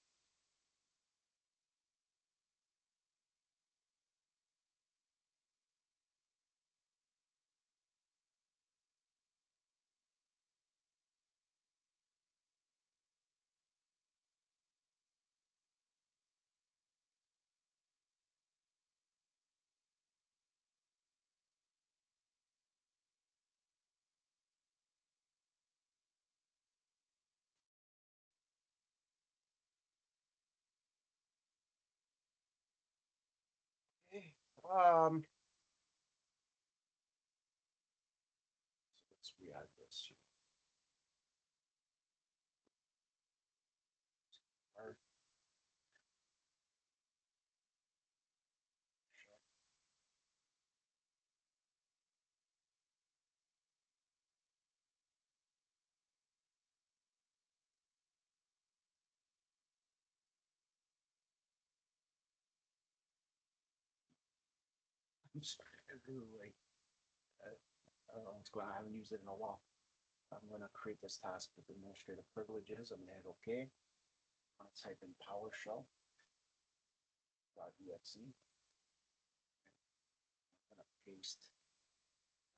Okay. So let's re-add this. Or, I'm just like, I don't know what's going on. I haven't used it in a while. I'm going to create this task with administrative privileges. I'm going to hit OK. I'm going to type in PowerShell.exe. I'm going to paste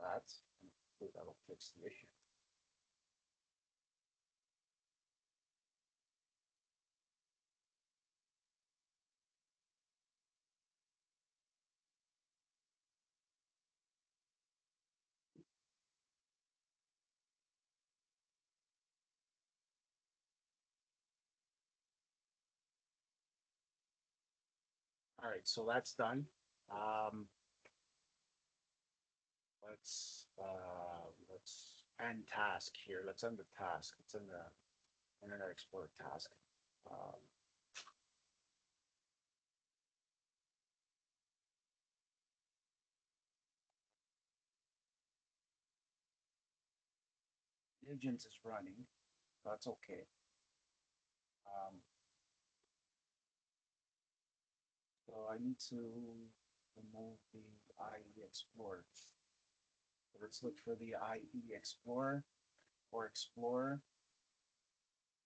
that, and hopefully that'll fix the issue. All right, so that's done. Um, let's end task here. Let's end the task. Let's end the Internet Explorer task. Agent is running. That's okay. So I need to remove the IE Explorer. So let's look for the IE Explorer or Explorer.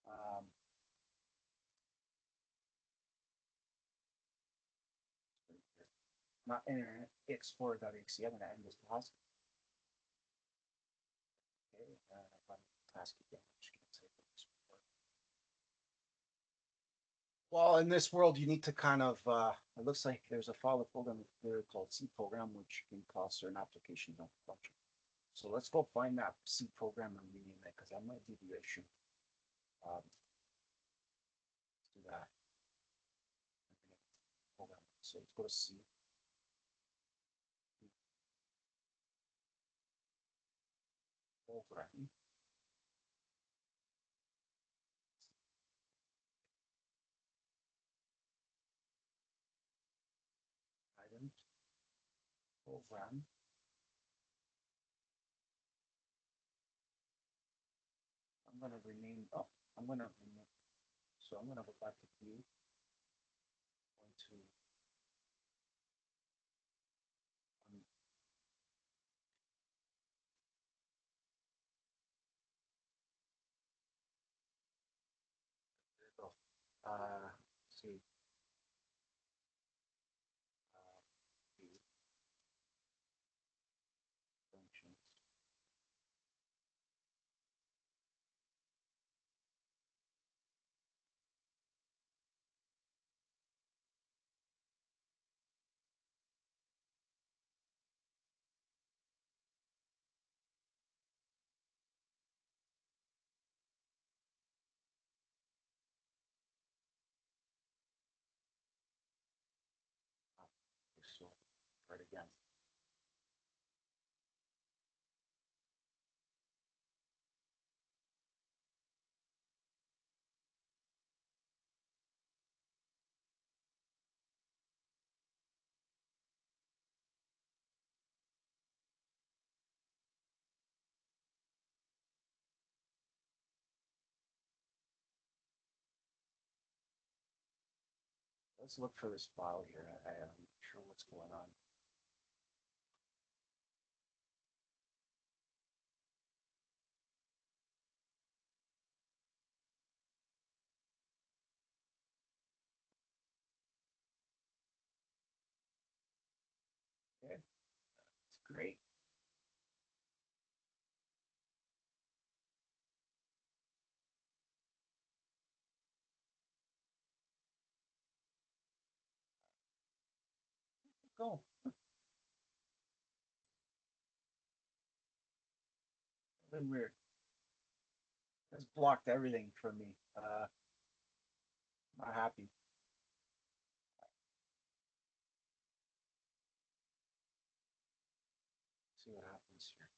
Um, Not Internet Explorer.exe. I'm going to end this task. Okay, run task again. Well, in this world, you need to kind of, it looks like there's a file program there called C program, which can call certain applications on function. So let's go find that C program and rename it because that might be the issue. Let's do that. Program. So let's go to C. Program. Item. Program. I'm going to rename, oh, I'm going to rename. So I'm going to go back to view. Going to there we go. See, view functions. So try it again. Let's look for this file here. I'm not sure what's going on. Okay, it's great. Go. A little weird. It's blocked everything from me. Not happy. See what happens here.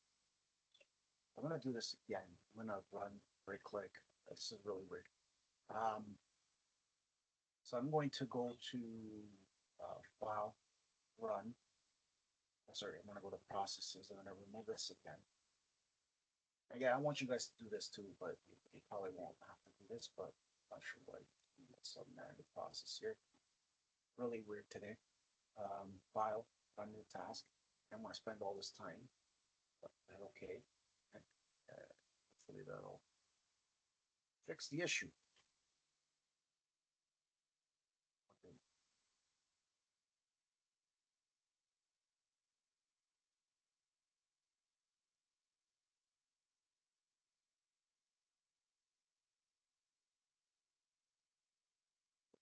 I'm gonna do this again. I'm gonna run right click. This is really weird. Um, so I'm going to go to file, run. Sorry, I'm gonna go to processes. I'm gonna remove this again. Again, I want you guys to do this too, but you probably won't have to do this, but I'm not sure why. Some narrative process here. Really weird today. File, run new task. I don't want to spend all this time, but okay. Hopefully that'll fix the issue. Okay.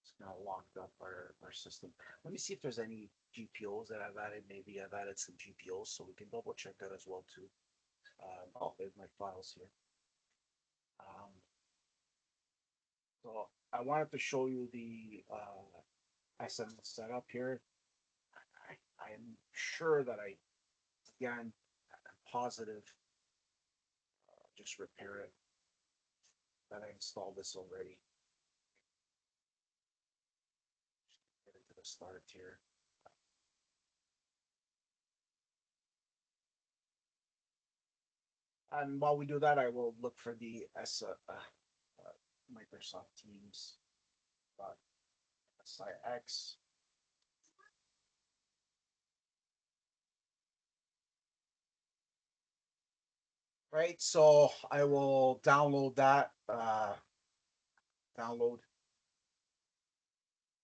It's now locked up our system. Let me see if there's any GPOs that I've added. Maybe I've added some GPOs, so we can double check that as well too. Oh, there's my files here. So I wanted to show you the SMS setup here. I am sure that again, I'm positive, just repair it. that I installed this already. Get into the start here. And while we do that, I will look for the Microsoft Teams SIX. Right, so I will download that. Download.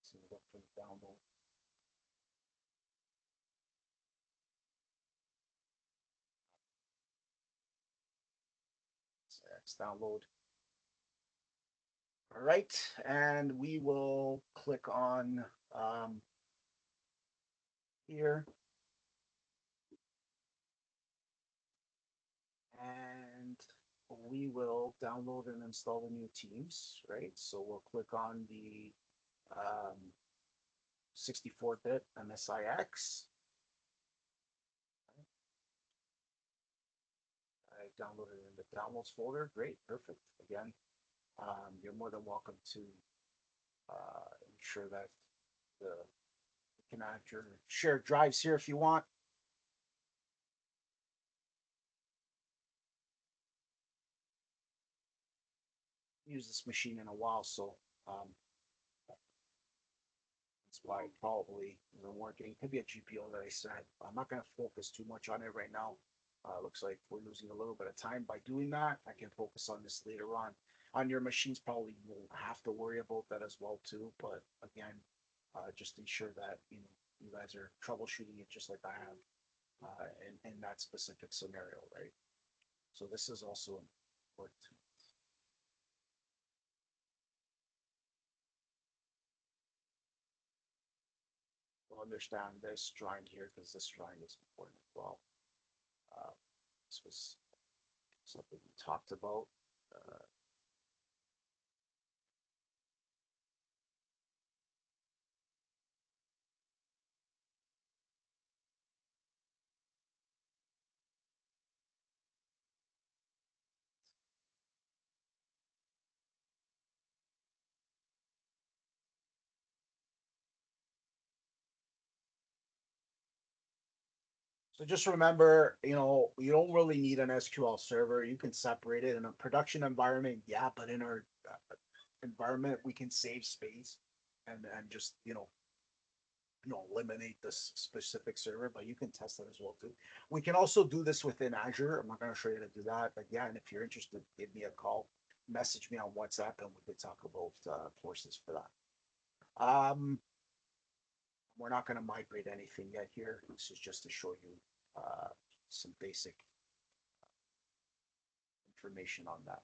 So look for the download. SIX download. All right, and we will click on here. And we will download and install the new Teams, right? So we'll click on the 64-bit MSIX. I downloaded it in the downloads folder. Great, perfect. Again, you're more than welcome to ensure that the you can add your shared drives here if you want. Use this machine in a while, so that's why it probably isn't working. It could be a GPO that I set. I'm not going to focus too much on it right now. Looks like we're losing a little bit of time by doing that. I can focus on this later on. On your machines, probably won't have to worry about that as well too. But again, just ensure that you guys are troubleshooting it just like I have in that specific scenario, right? So this is also important. We'll understand this drawing here because this drawing is important as well. This was something we talked about. So just remember, you don't really need an SQL server. You can separate it in a production environment, yeah, but in our environment, we can save space and just eliminate this specific server. But you can test that as well too. We can also do this within Azure. I'm not going to show you how to do that. Again, if you're interested, give me a call, message me on WhatsApp, and we could talk about courses for that. We're not going to migrate anything yet here. This is just to show you some basic information on that.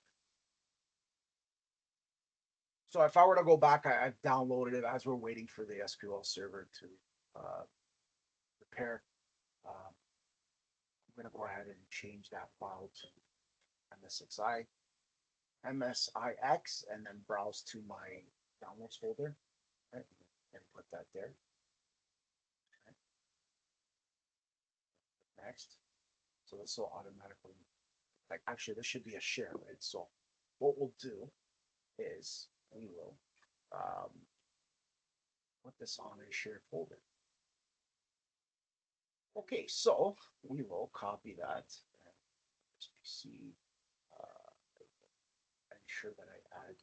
So if I were to go back, I've downloaded it as we're waiting for the SQL server to prepare. I'm going to go ahead and change that file to MSXI, MSIX, and then browse to my downloads folder, right? And put that there. Okay. Next. So this will automatically, like, actually, this should be a share, right? So what we'll do is we will put this on a shared folder. Okay, so we will copy that and this PC, ensure that I add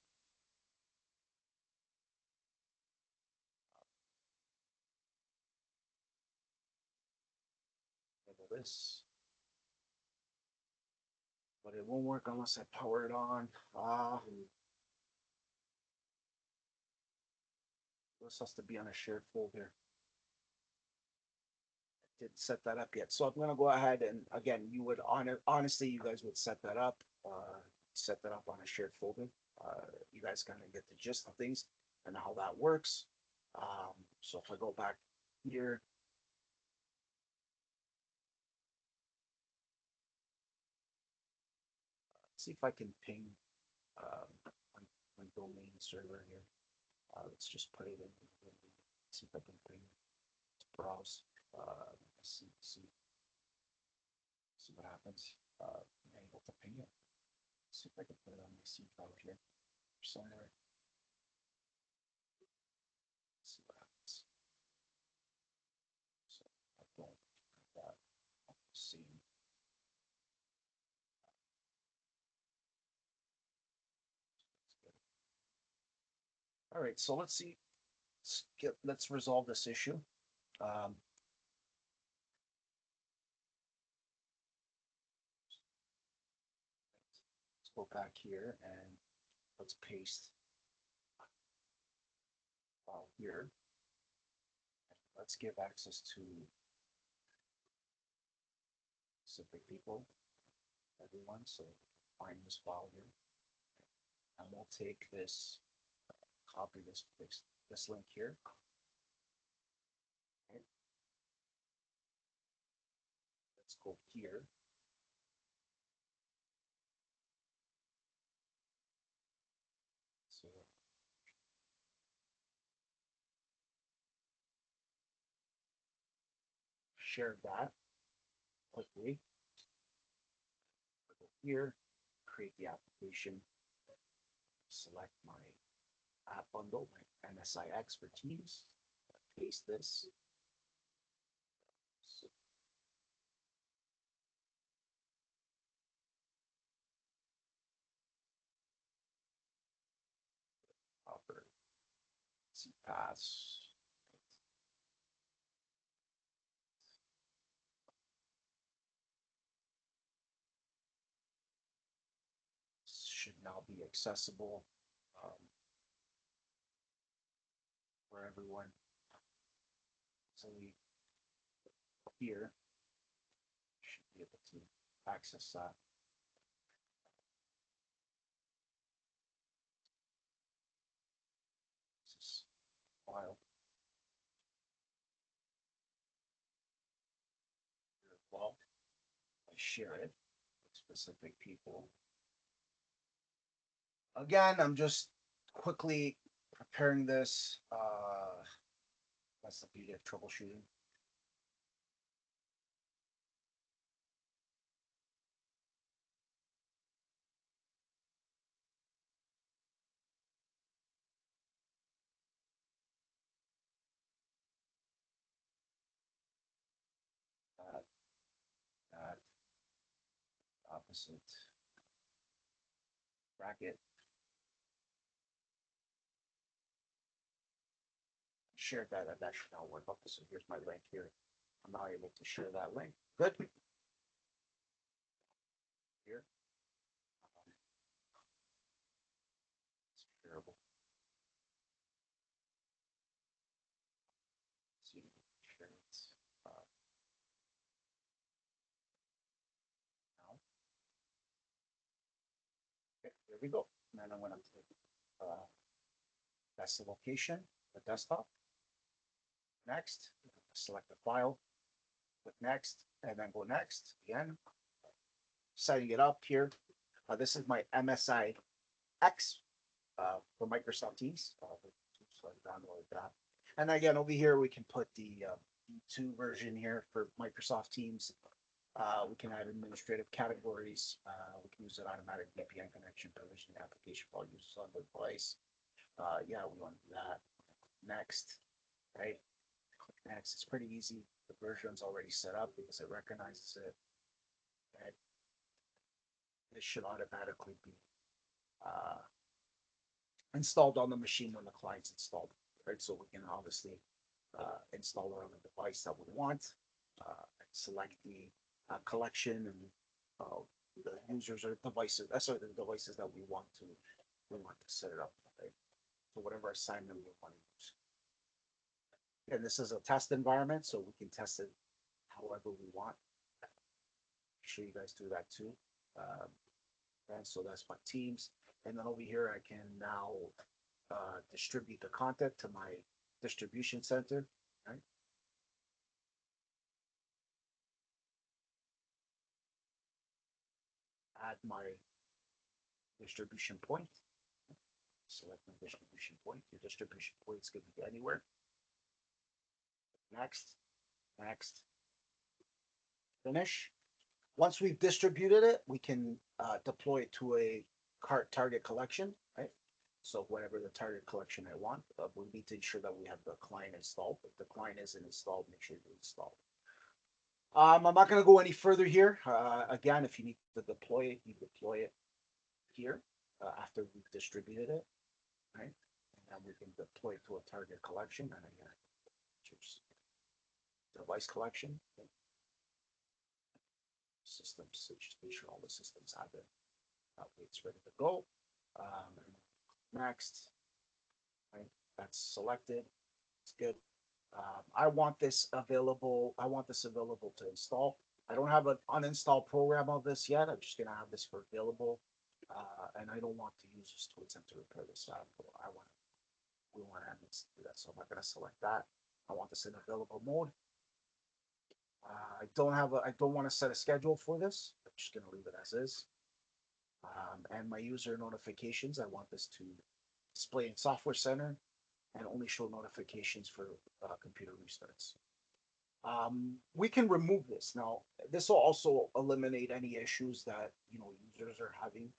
this, but it won't work unless I power it on. This has to be on a shared folder. Didn't set that up yet. So I'm going to go ahead and again, you would honestly, you guys would set that up, on a shared folder. You guys kind of get the gist of things and how that works. So if I go back here, see if I can ping my domain server here. Let's just put it in. See if I can ping. Let's browse. See what happens. I'm able to ping it. See if I can put it on my C drive here somewhere. Let's see what happens. So I don't have that C. All right, so let's see. Let's resolve this issue. Um, let's go back here and let's paste file here. Let's give access to specific people, everyone. So find this file here, and we'll take this, copy this link here. Okay. Let's go here. So share that quickly. Go here, create the application, select my app bundle, my MSIX for Teams, paste this. So offer CPaaS. Should now be accessible for everyone. So we here should be able to access that. This file here as well. I share it with specific people. Again, I'm just quickly preparing this. That's the beauty of troubleshooting. That, that opposite bracket. Shared that should now work. Okay, so here's my link here. I'm now able to share that link. Good. Here. It's shareable. See, share it. Now. Okay, there we go. And then I'm going to that's the location, the desktop. Next, select the file, click next, and then go next again. Setting it up here. This is my MSI X for Microsoft Teams. So I downloaded that. And again, over here, we can put the V2 version here for Microsoft Teams. We can add administrative categories. We can use an automatic VPN connection, provision application for all users on the device. Yeah, we want to do that. Next, right? Click next. It's pretty easy. The version's already set up because it recognizes it. Right? This should automatically be installed on the machine when the client's installed. Right? So we can obviously install it on the device that we want. Select the collection and the users or devices. That's the devices that we want to set it up. Right? So whatever assignment we want to use. And this is a test environment, so we can test it however we want. I'm sure you guys do that too. And so that's my teams. And then over here, I can now distribute the content to my distribution center. Right? Add my distribution point. Select my distribution point. Your distribution point is going to be anywhere. Next, next, finish. Once we've distributed it, we can deploy it to a cart target collection, right? So whatever the target collection I want, we need to ensure that we have the client installed. If the client isn't installed, make sure you install it. I'm not going to go any further here. Again, if you need to deploy it, you deploy it here after we've distributed it, right? And then we can deploy it to a target collection. And again, choose device collection. Systems, so just make sure all the systems have it. It's ready to go. Next, right? That's selected. It's good. I want this available. I want this available to install. I don't have an uninstall program of this yet. I'm just gonna have this for available, and I don't want the users to attempt to repair this. I want we want admins to do that, so I'm not gonna select that. I want this in available mode. I don't want to set a schedule for this. I'm just gonna leave it as is. And my user notifications, I want this to display in Software Center and only show notifications for computer restarts. We can remove this. Now, this will also eliminate any issues that users are having.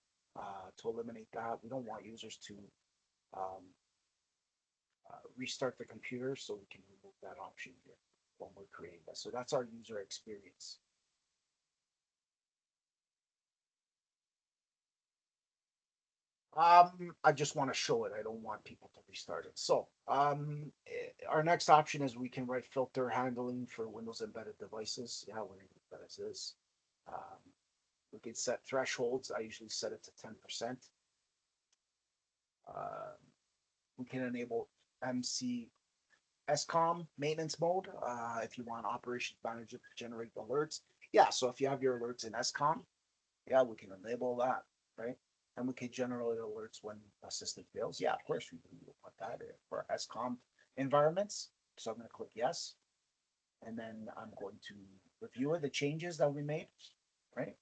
To eliminate that, we don't want users to um, restart the computer, so we can remove that option here when we're creating that. So that's our user experience. I just want to show it. I don't want people to restart it. So, our next option is we can write filter handling for Windows embedded devices. Yeah, we're gonna do that as is. Um, we can set thresholds. I usually set it to 10%. We can enable MC SCOM maintenance mode if you want operations manager to generate alerts. Yeah, so if you have your alerts in SCOM, yeah, we can enable that, right? And we can generate alerts when a system fails. Yeah, of course we want that for SCOM environments. So I'm going to click yes, and then I'm going to review the changes that we made, right?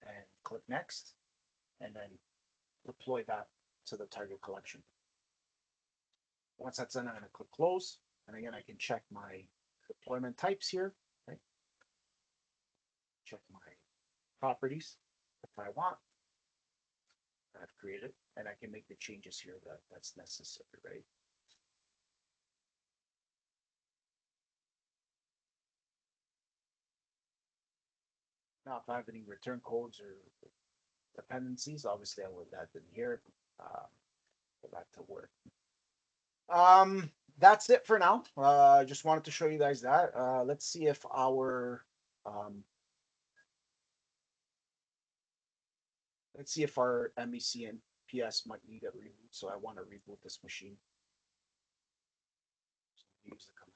And click next, and then deploy that to the target collection. Once that's done, I'm going to click close, and again I can check my deployment types here, right? Check my properties if I want. I've created, and I can make the changes here that's necessary, right? Now, if I have any return codes or dependencies, obviously I would add them here for that to work. That's it for now. Just wanted to show you guys that. Let's see if our MEC and PS might need a reboot. So I want to reboot this machine. So use the command.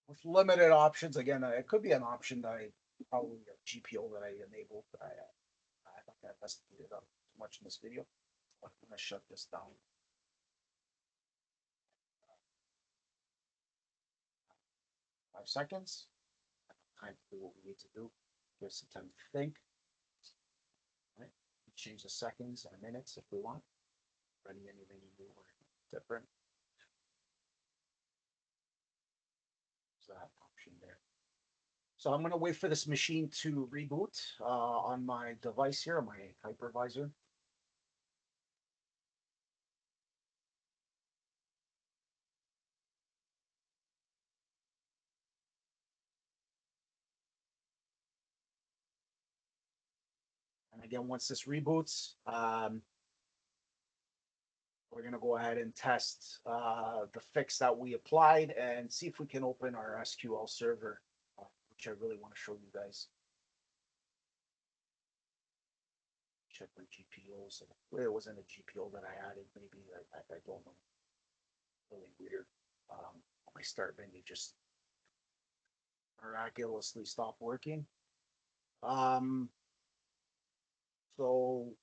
With limited options, again, it could be an option that I probably a GPO that I enabled. I think I investigated out too much in this video. I'm gonna shut this down. 5 seconds. Time to do what we need to do. Give us some time to think. Right? Change the seconds and minutes if we want. Running anything new or different. So that option there. So I'm gonna wait for this machine to reboot on my device here, my hypervisor. And again, once this reboots, we're going to go ahead and test the fix that we applied and see if we can open our SQL server, which I really want to show you guys. Check my GPOs. It wasn't a GPO that I added. Maybe I don't know. Really weird. My start menu just miraculously stopped working. Um, so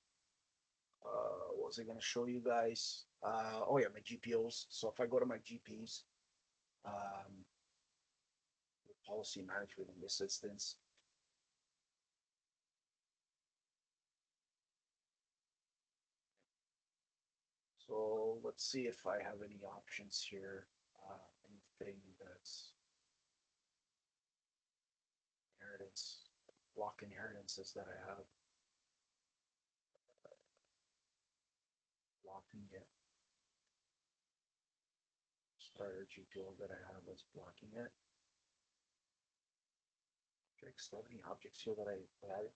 what was I going to show you guys? Oh yeah, my GPOs. So if I go to my GPs, policy management in this instance, So let's see if I have any options here. Anything that's inheritance, block inheritances that I have, blocking it. Starter GPO that I have was blocking it. So many objects here that I added.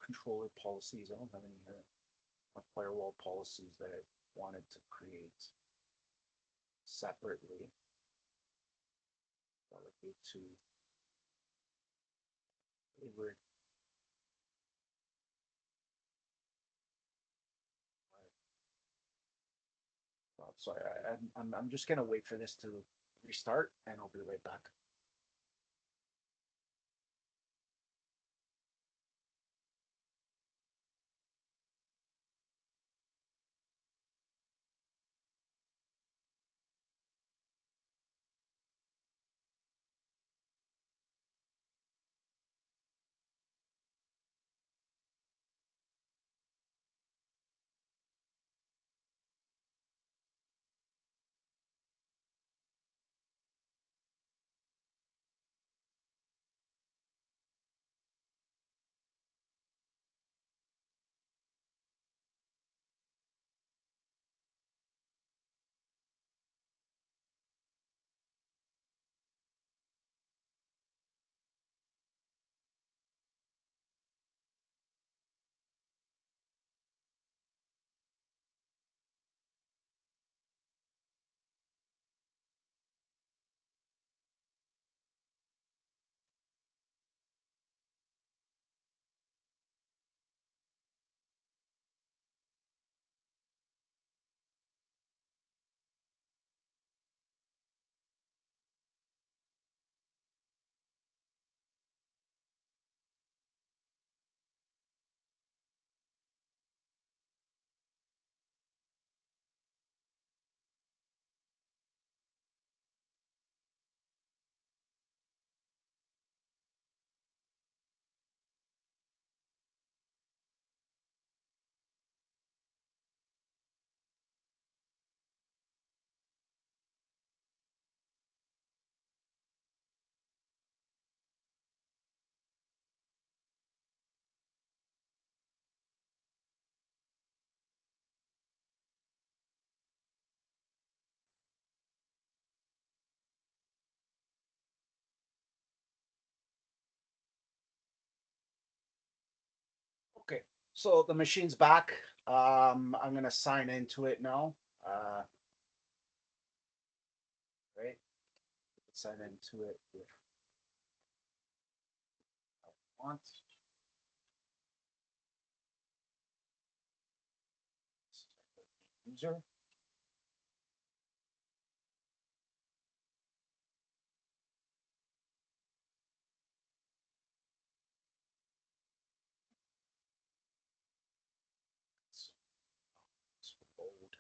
Controller policies. I don't have any firewall policies that I wanted to create separately. Delegate to favorite. Sorry, I'm just gonna wait for this to restart, and I'll be right back. Okay, so the machine's back. I'm gonna sign into it now. Right, sign into it if I want. User. Load.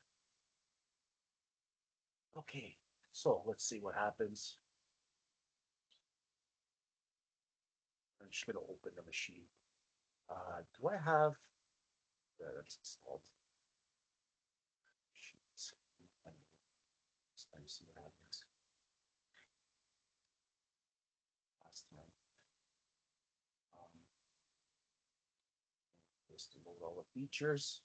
Okay, so let's see what happens. I'm just gonna open the machine. Do I have that's installed? Sheets. Let me see what happens. Last time. Just to load all the features.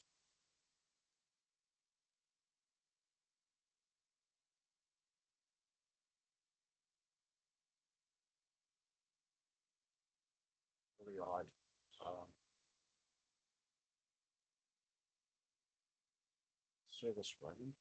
Really odd. Service running.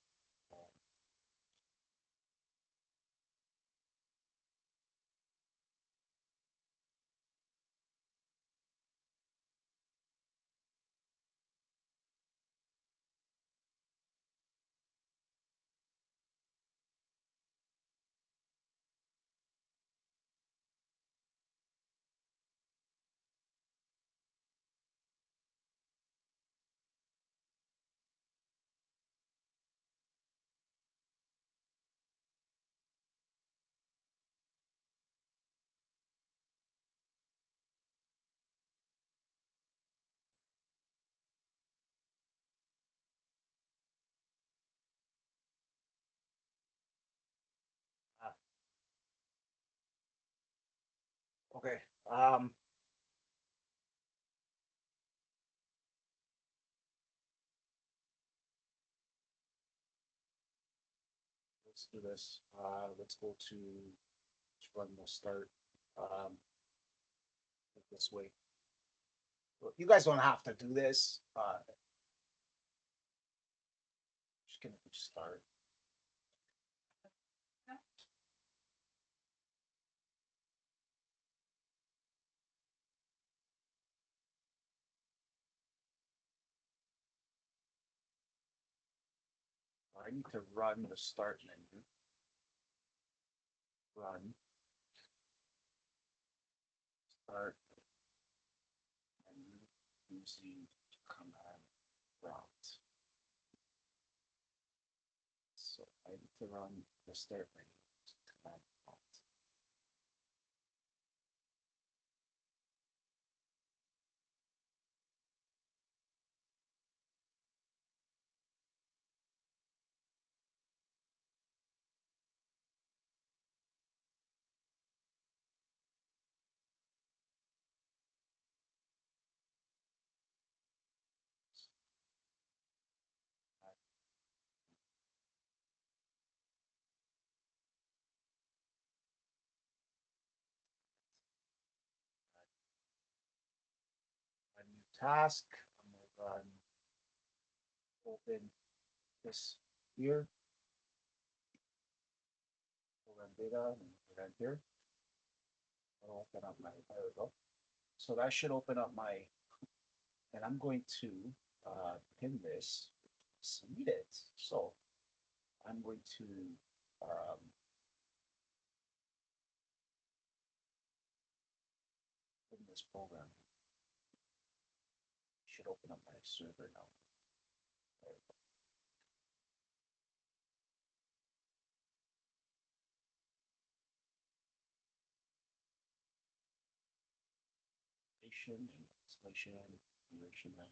Okay. Let's do this. Let's go to let's run the start this way. You guys don't have to do this. Just gonna start. I need to run the start menu. Run start menu using command prompt. So I need to run the start menu using command prompt. A new task. I'm gonna run open this here. We'll run data and run here. I'll open up my there we go. So that should open up my and I'm going to pin this, select it. So I'm going to pin this program. Should open up my server now. Installation, duration menu.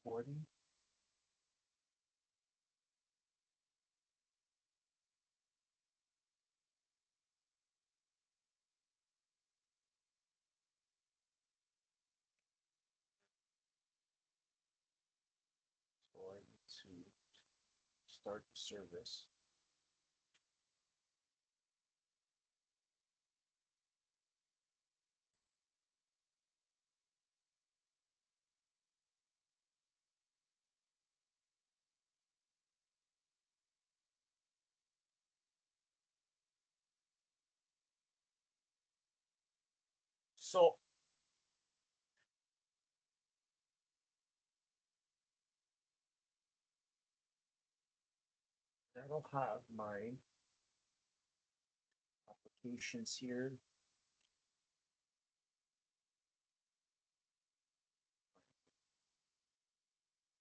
Exporting. So I need to start the service. So that'll have my applications here.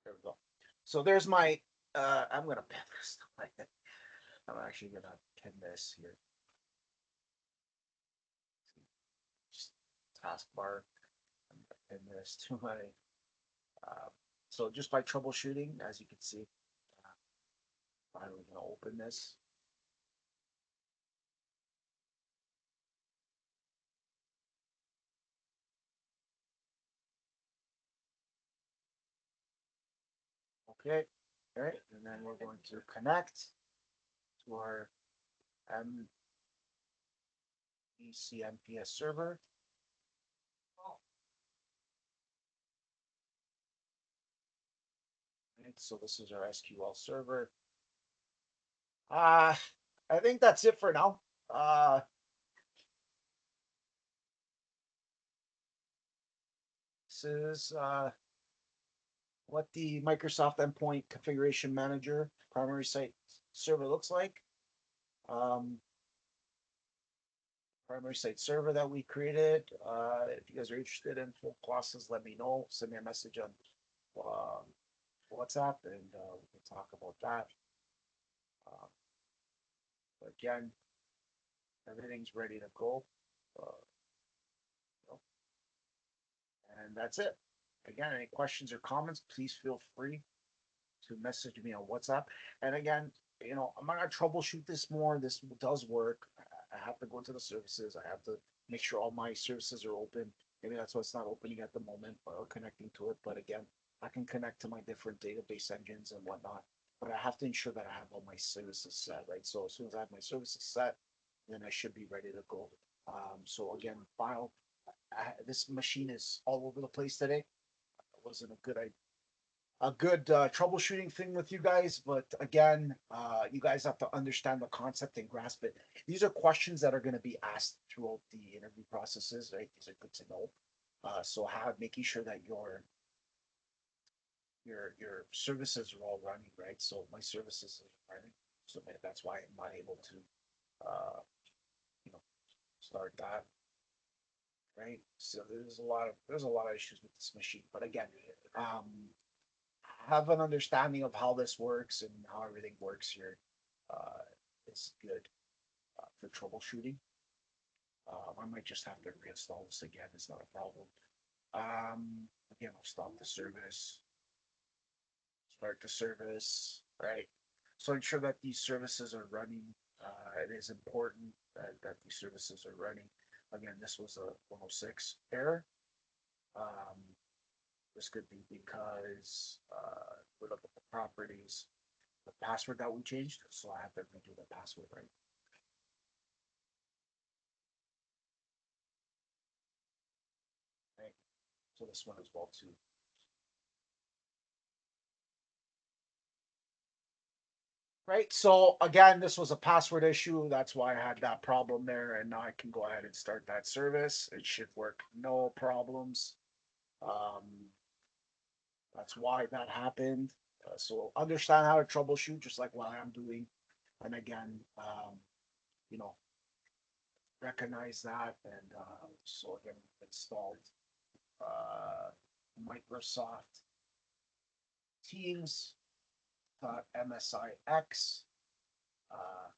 There we go. So there's my I'm gonna pin this like that. I'm actually gonna pin this here. Just taskbar. I'm gonna pin this to my so just by troubleshooting, as you can see, I'm gonna open this. Okay, all right, and then we're going to connect to our MECMPS server. Right, so this is our SQL server. I think that's it for now. This is what the Microsoft Endpoint Configuration Manager primary site server looks like. Um, primary site server that we created. If you guys are interested in full classes, let me know. Send me a message on uh, WhatsApp, and we can talk about that. Uh, again, everything's ready to go. Uh, and that's it. Again, any questions or comments, please feel free to message me on WhatsApp. And again, I'm not gonna troubleshoot this more. This does work. I have to go to the services. I have to make sure all my services are open. Maybe that's why it's not opening at the moment, or connecting to it. But again, I can connect to my different database engines and whatnot. But I have to ensure that I have all my services set, right? So as soon as I have my services set, then I should be ready to go. So again, this machine is all over the place today. It wasn't a good troubleshooting thing with you guys, but again, you guys have to understand the concept and grasp it. These are questions that are going to be asked throughout the interview processes, right? These are good to know. So making sure that your services are all running, right? So my services are running, so that's why I'm not able to, uh, you know, start that, right? So there's a lot of issues with this machine, but again, um, have an understanding of how this works and how everything works here. Uh, is good for troubleshooting. I might just have to reinstall this again. It's not a problem. Again, I'll stop the service, start the service, right? So ensure that these services are running. It is important that these services are running. Again, this was a 106 error. Um, this could be because we look at the properties, the password that we changed, so I have to redo the password, right? Right. So this one as well too. Right. So again, this was a password issue. That's why I had that problem there, and now I can go ahead and start that service. It should work, no problems. Um, that's why that happened. So understand how to troubleshoot, just like what I'm doing. And again, you know, recognize that, and so again, installed uh, Microsoft Teams, MSIX uh,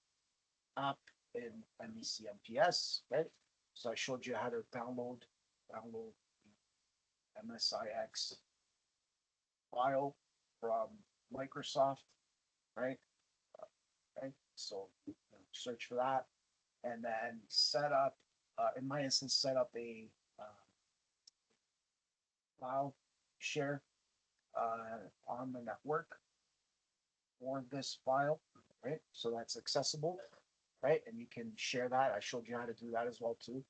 app in MECMPS, right? So I showed you how to download MSIX file from Microsoft, right? Right. So search for that, and then set up, in my instance, set up a file share on the network for this file, right? So that's accessible, right? And you can share that. I showed you how to do that as well too.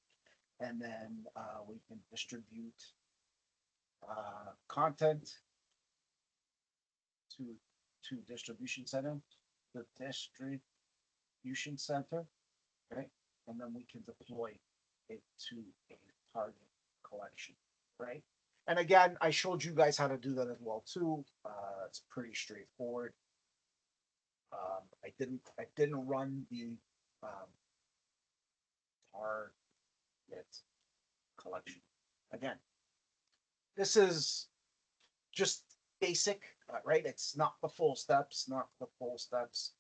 And then we can distribute content to distribution center, the distribution center, right? And then we can deploy it to a target collection, right? And again, I showed you guys how to do that as well too. It's pretty straightforward. I didn't run the um, target collection. Again, this is just basic, right? It's not the full steps, not the full steps,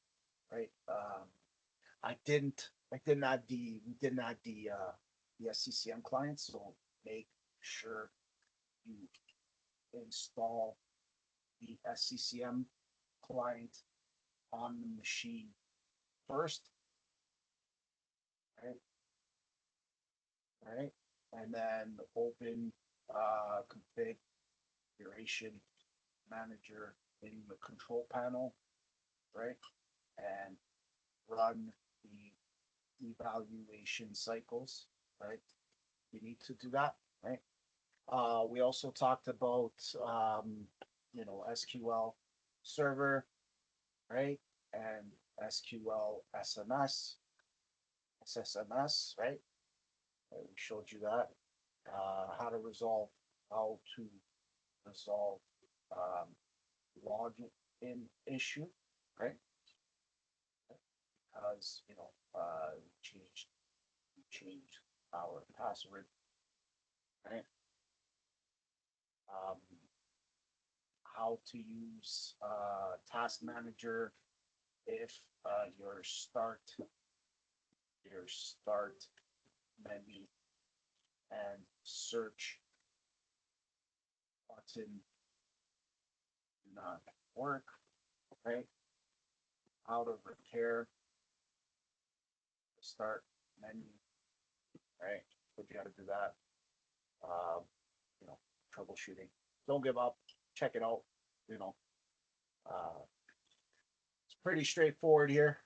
right? I didn't add we didn't add the SCCM client, so make sure you install the SCCM client on the machine first, right? Right, and then open configuration manager in the control panel, right? And run the evaluation cycles, right? You need to do that, right? We also talked about, SQL Server, right? And SQL SSMS, right? We showed you that. How to resolve um, login issue, right? Because changed change our password, right? How to use Task Manager if your start menu and search button do not work, right? How to repair the start menu, right? But you got to do that. You know, troubleshooting. Don't give up. Check it out. You know, it's pretty straightforward here.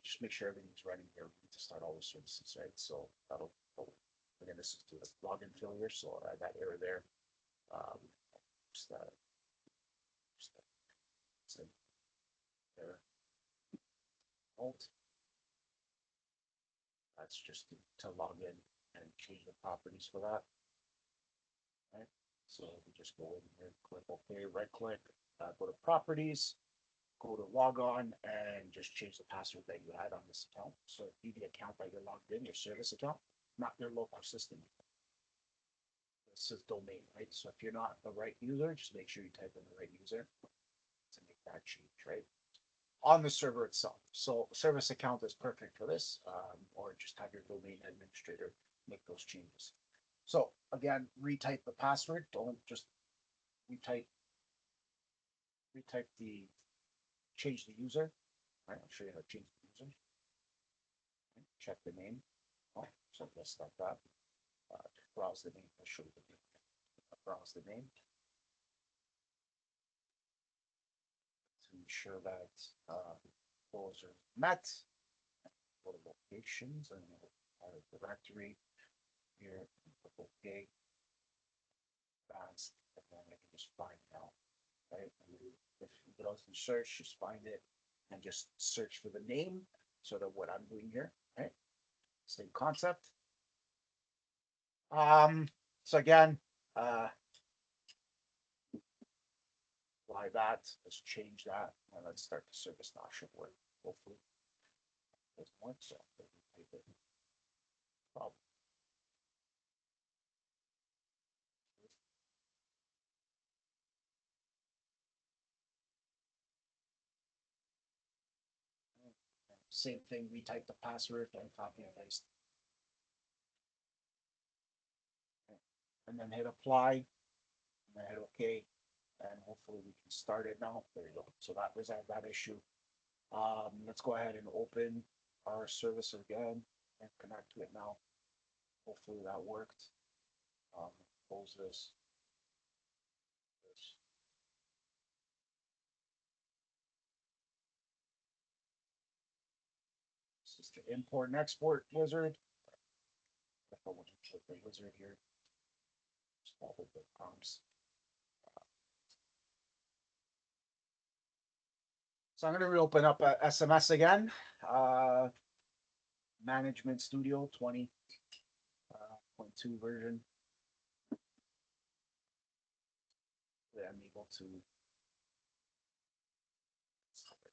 Just make sure everything's running here. We need to start all the services, right? So that'll, again, this is the login failure. So I got error there. Just that, there. Alt. That's just to log in and change the properties for that. Right. So we just go in here, click OK, right click, go to properties, go to log on, and just change the password that you had on this account. So be the account that you're logged in, your service account, not your local system. This is domain, right? So if you're not the right user, just make sure you type in the right user to make that change, right? On the server itself. So service account is perfect for this, or just have your domain administrator make those changes. So again, retype the password. Don't just retype the change the user. All right, I'll show you how to change the user. Okay, check the name. Oh, so let's start that. Browse the name. I'll show you the name. Browse the name to ensure that those are met. Go to locations and our directory here. Okay. Fast, and then I can just find it out. Right? If you go to search, just find it and just search for the name. Sort of what I'm doing here, right? Same concept. So again, apply that. Let's change that, and let's start the service now. Should work. Hopefully, it doesn't work. So problem. Same thing. Retype the password and copy and paste, and then hit apply, and then hit OK, and hopefully we can start it now. There you go. So that resolved that issue. Let's go ahead and open our service again and connect to it now. Hopefully that worked. Close this. This is the import and export wizard. If I want to put the wizard here, just follow the prompts. So I'm going to reopen up SMS again. Management Studio 20.2 version. I'm able to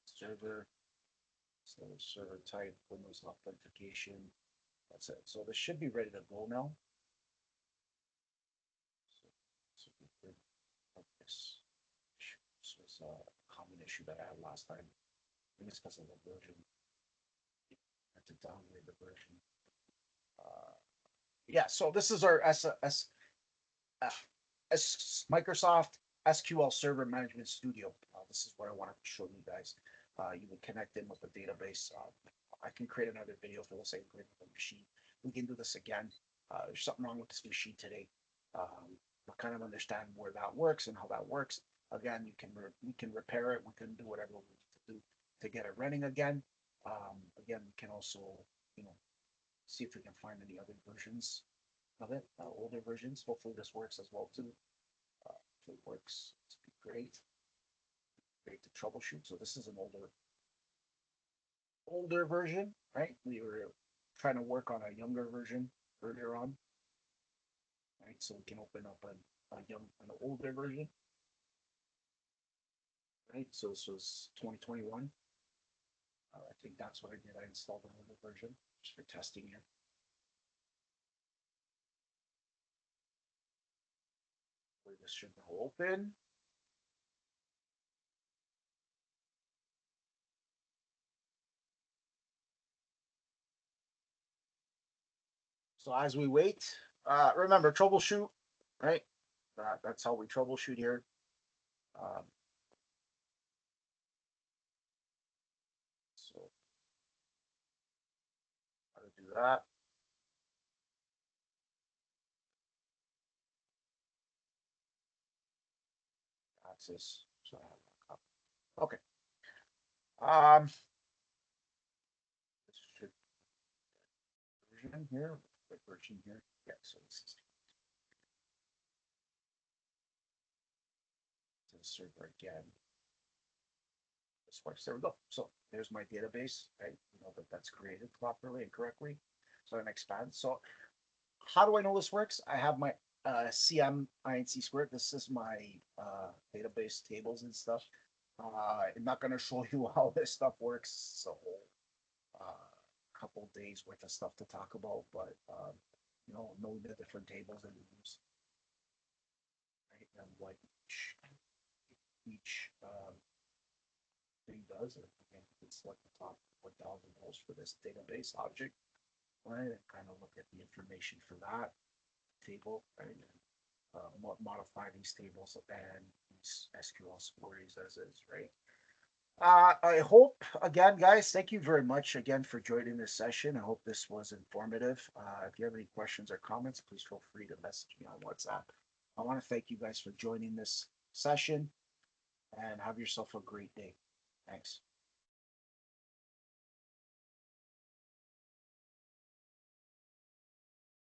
server. So server type, Windows authentication. That's it. So this should be ready to go now. So this was a common issue that I had last time. I think it's because of the version. I had to downgrade the version. Yeah, so this is our Microsoft SQL Server Management Studio. This is what I wanted to show you guys. You would connect in with the database. I can create another video for the sake of the machine. We can do this again. There's something wrong with this machine today. But kind of understand where that works and how that works. Again, we can repair it. We can do whatever we need to do to get it running again. Again, we can also, see if we can find any other versions of it, older versions. Hopefully this works as well too. If it works, it's great. Great to troubleshoot. So this is an older version, right? We were trying to work on a younger version earlier on. Right, so we can open up an older version. Right, so this was 2021. I think that's what I did. I installed the mobile version just for testing it. This should now open. So as we wait, remember troubleshoot, right? That's how we troubleshoot here. Um, so how to do that? Access. So I have that. Okay. This should version here. The version here. Yeah. So this is to the server again. This works. There we go. So there's my database. Right. You know that that's created properly and correctly. So I'm expand. So how do I know this works? I have my CM INC squared. This is my database tables and stuff. I'm not going to show you how this stuff works. So couple days worth of stuff to talk about, but know the different tables that we use, right? And what each thing does. And again, you can select the top 1,000 rows for this database object, right? And kind of look at the information for that table, right? And modify these tables and these SQL queries as is, right? I hope, again, guys, thank you very much again for joining this session. I hope this was informative. If you have any questions or comments, please feel free to message me on WhatsApp. I want to thank you guys for joining this session and have yourself a great day. Thanks.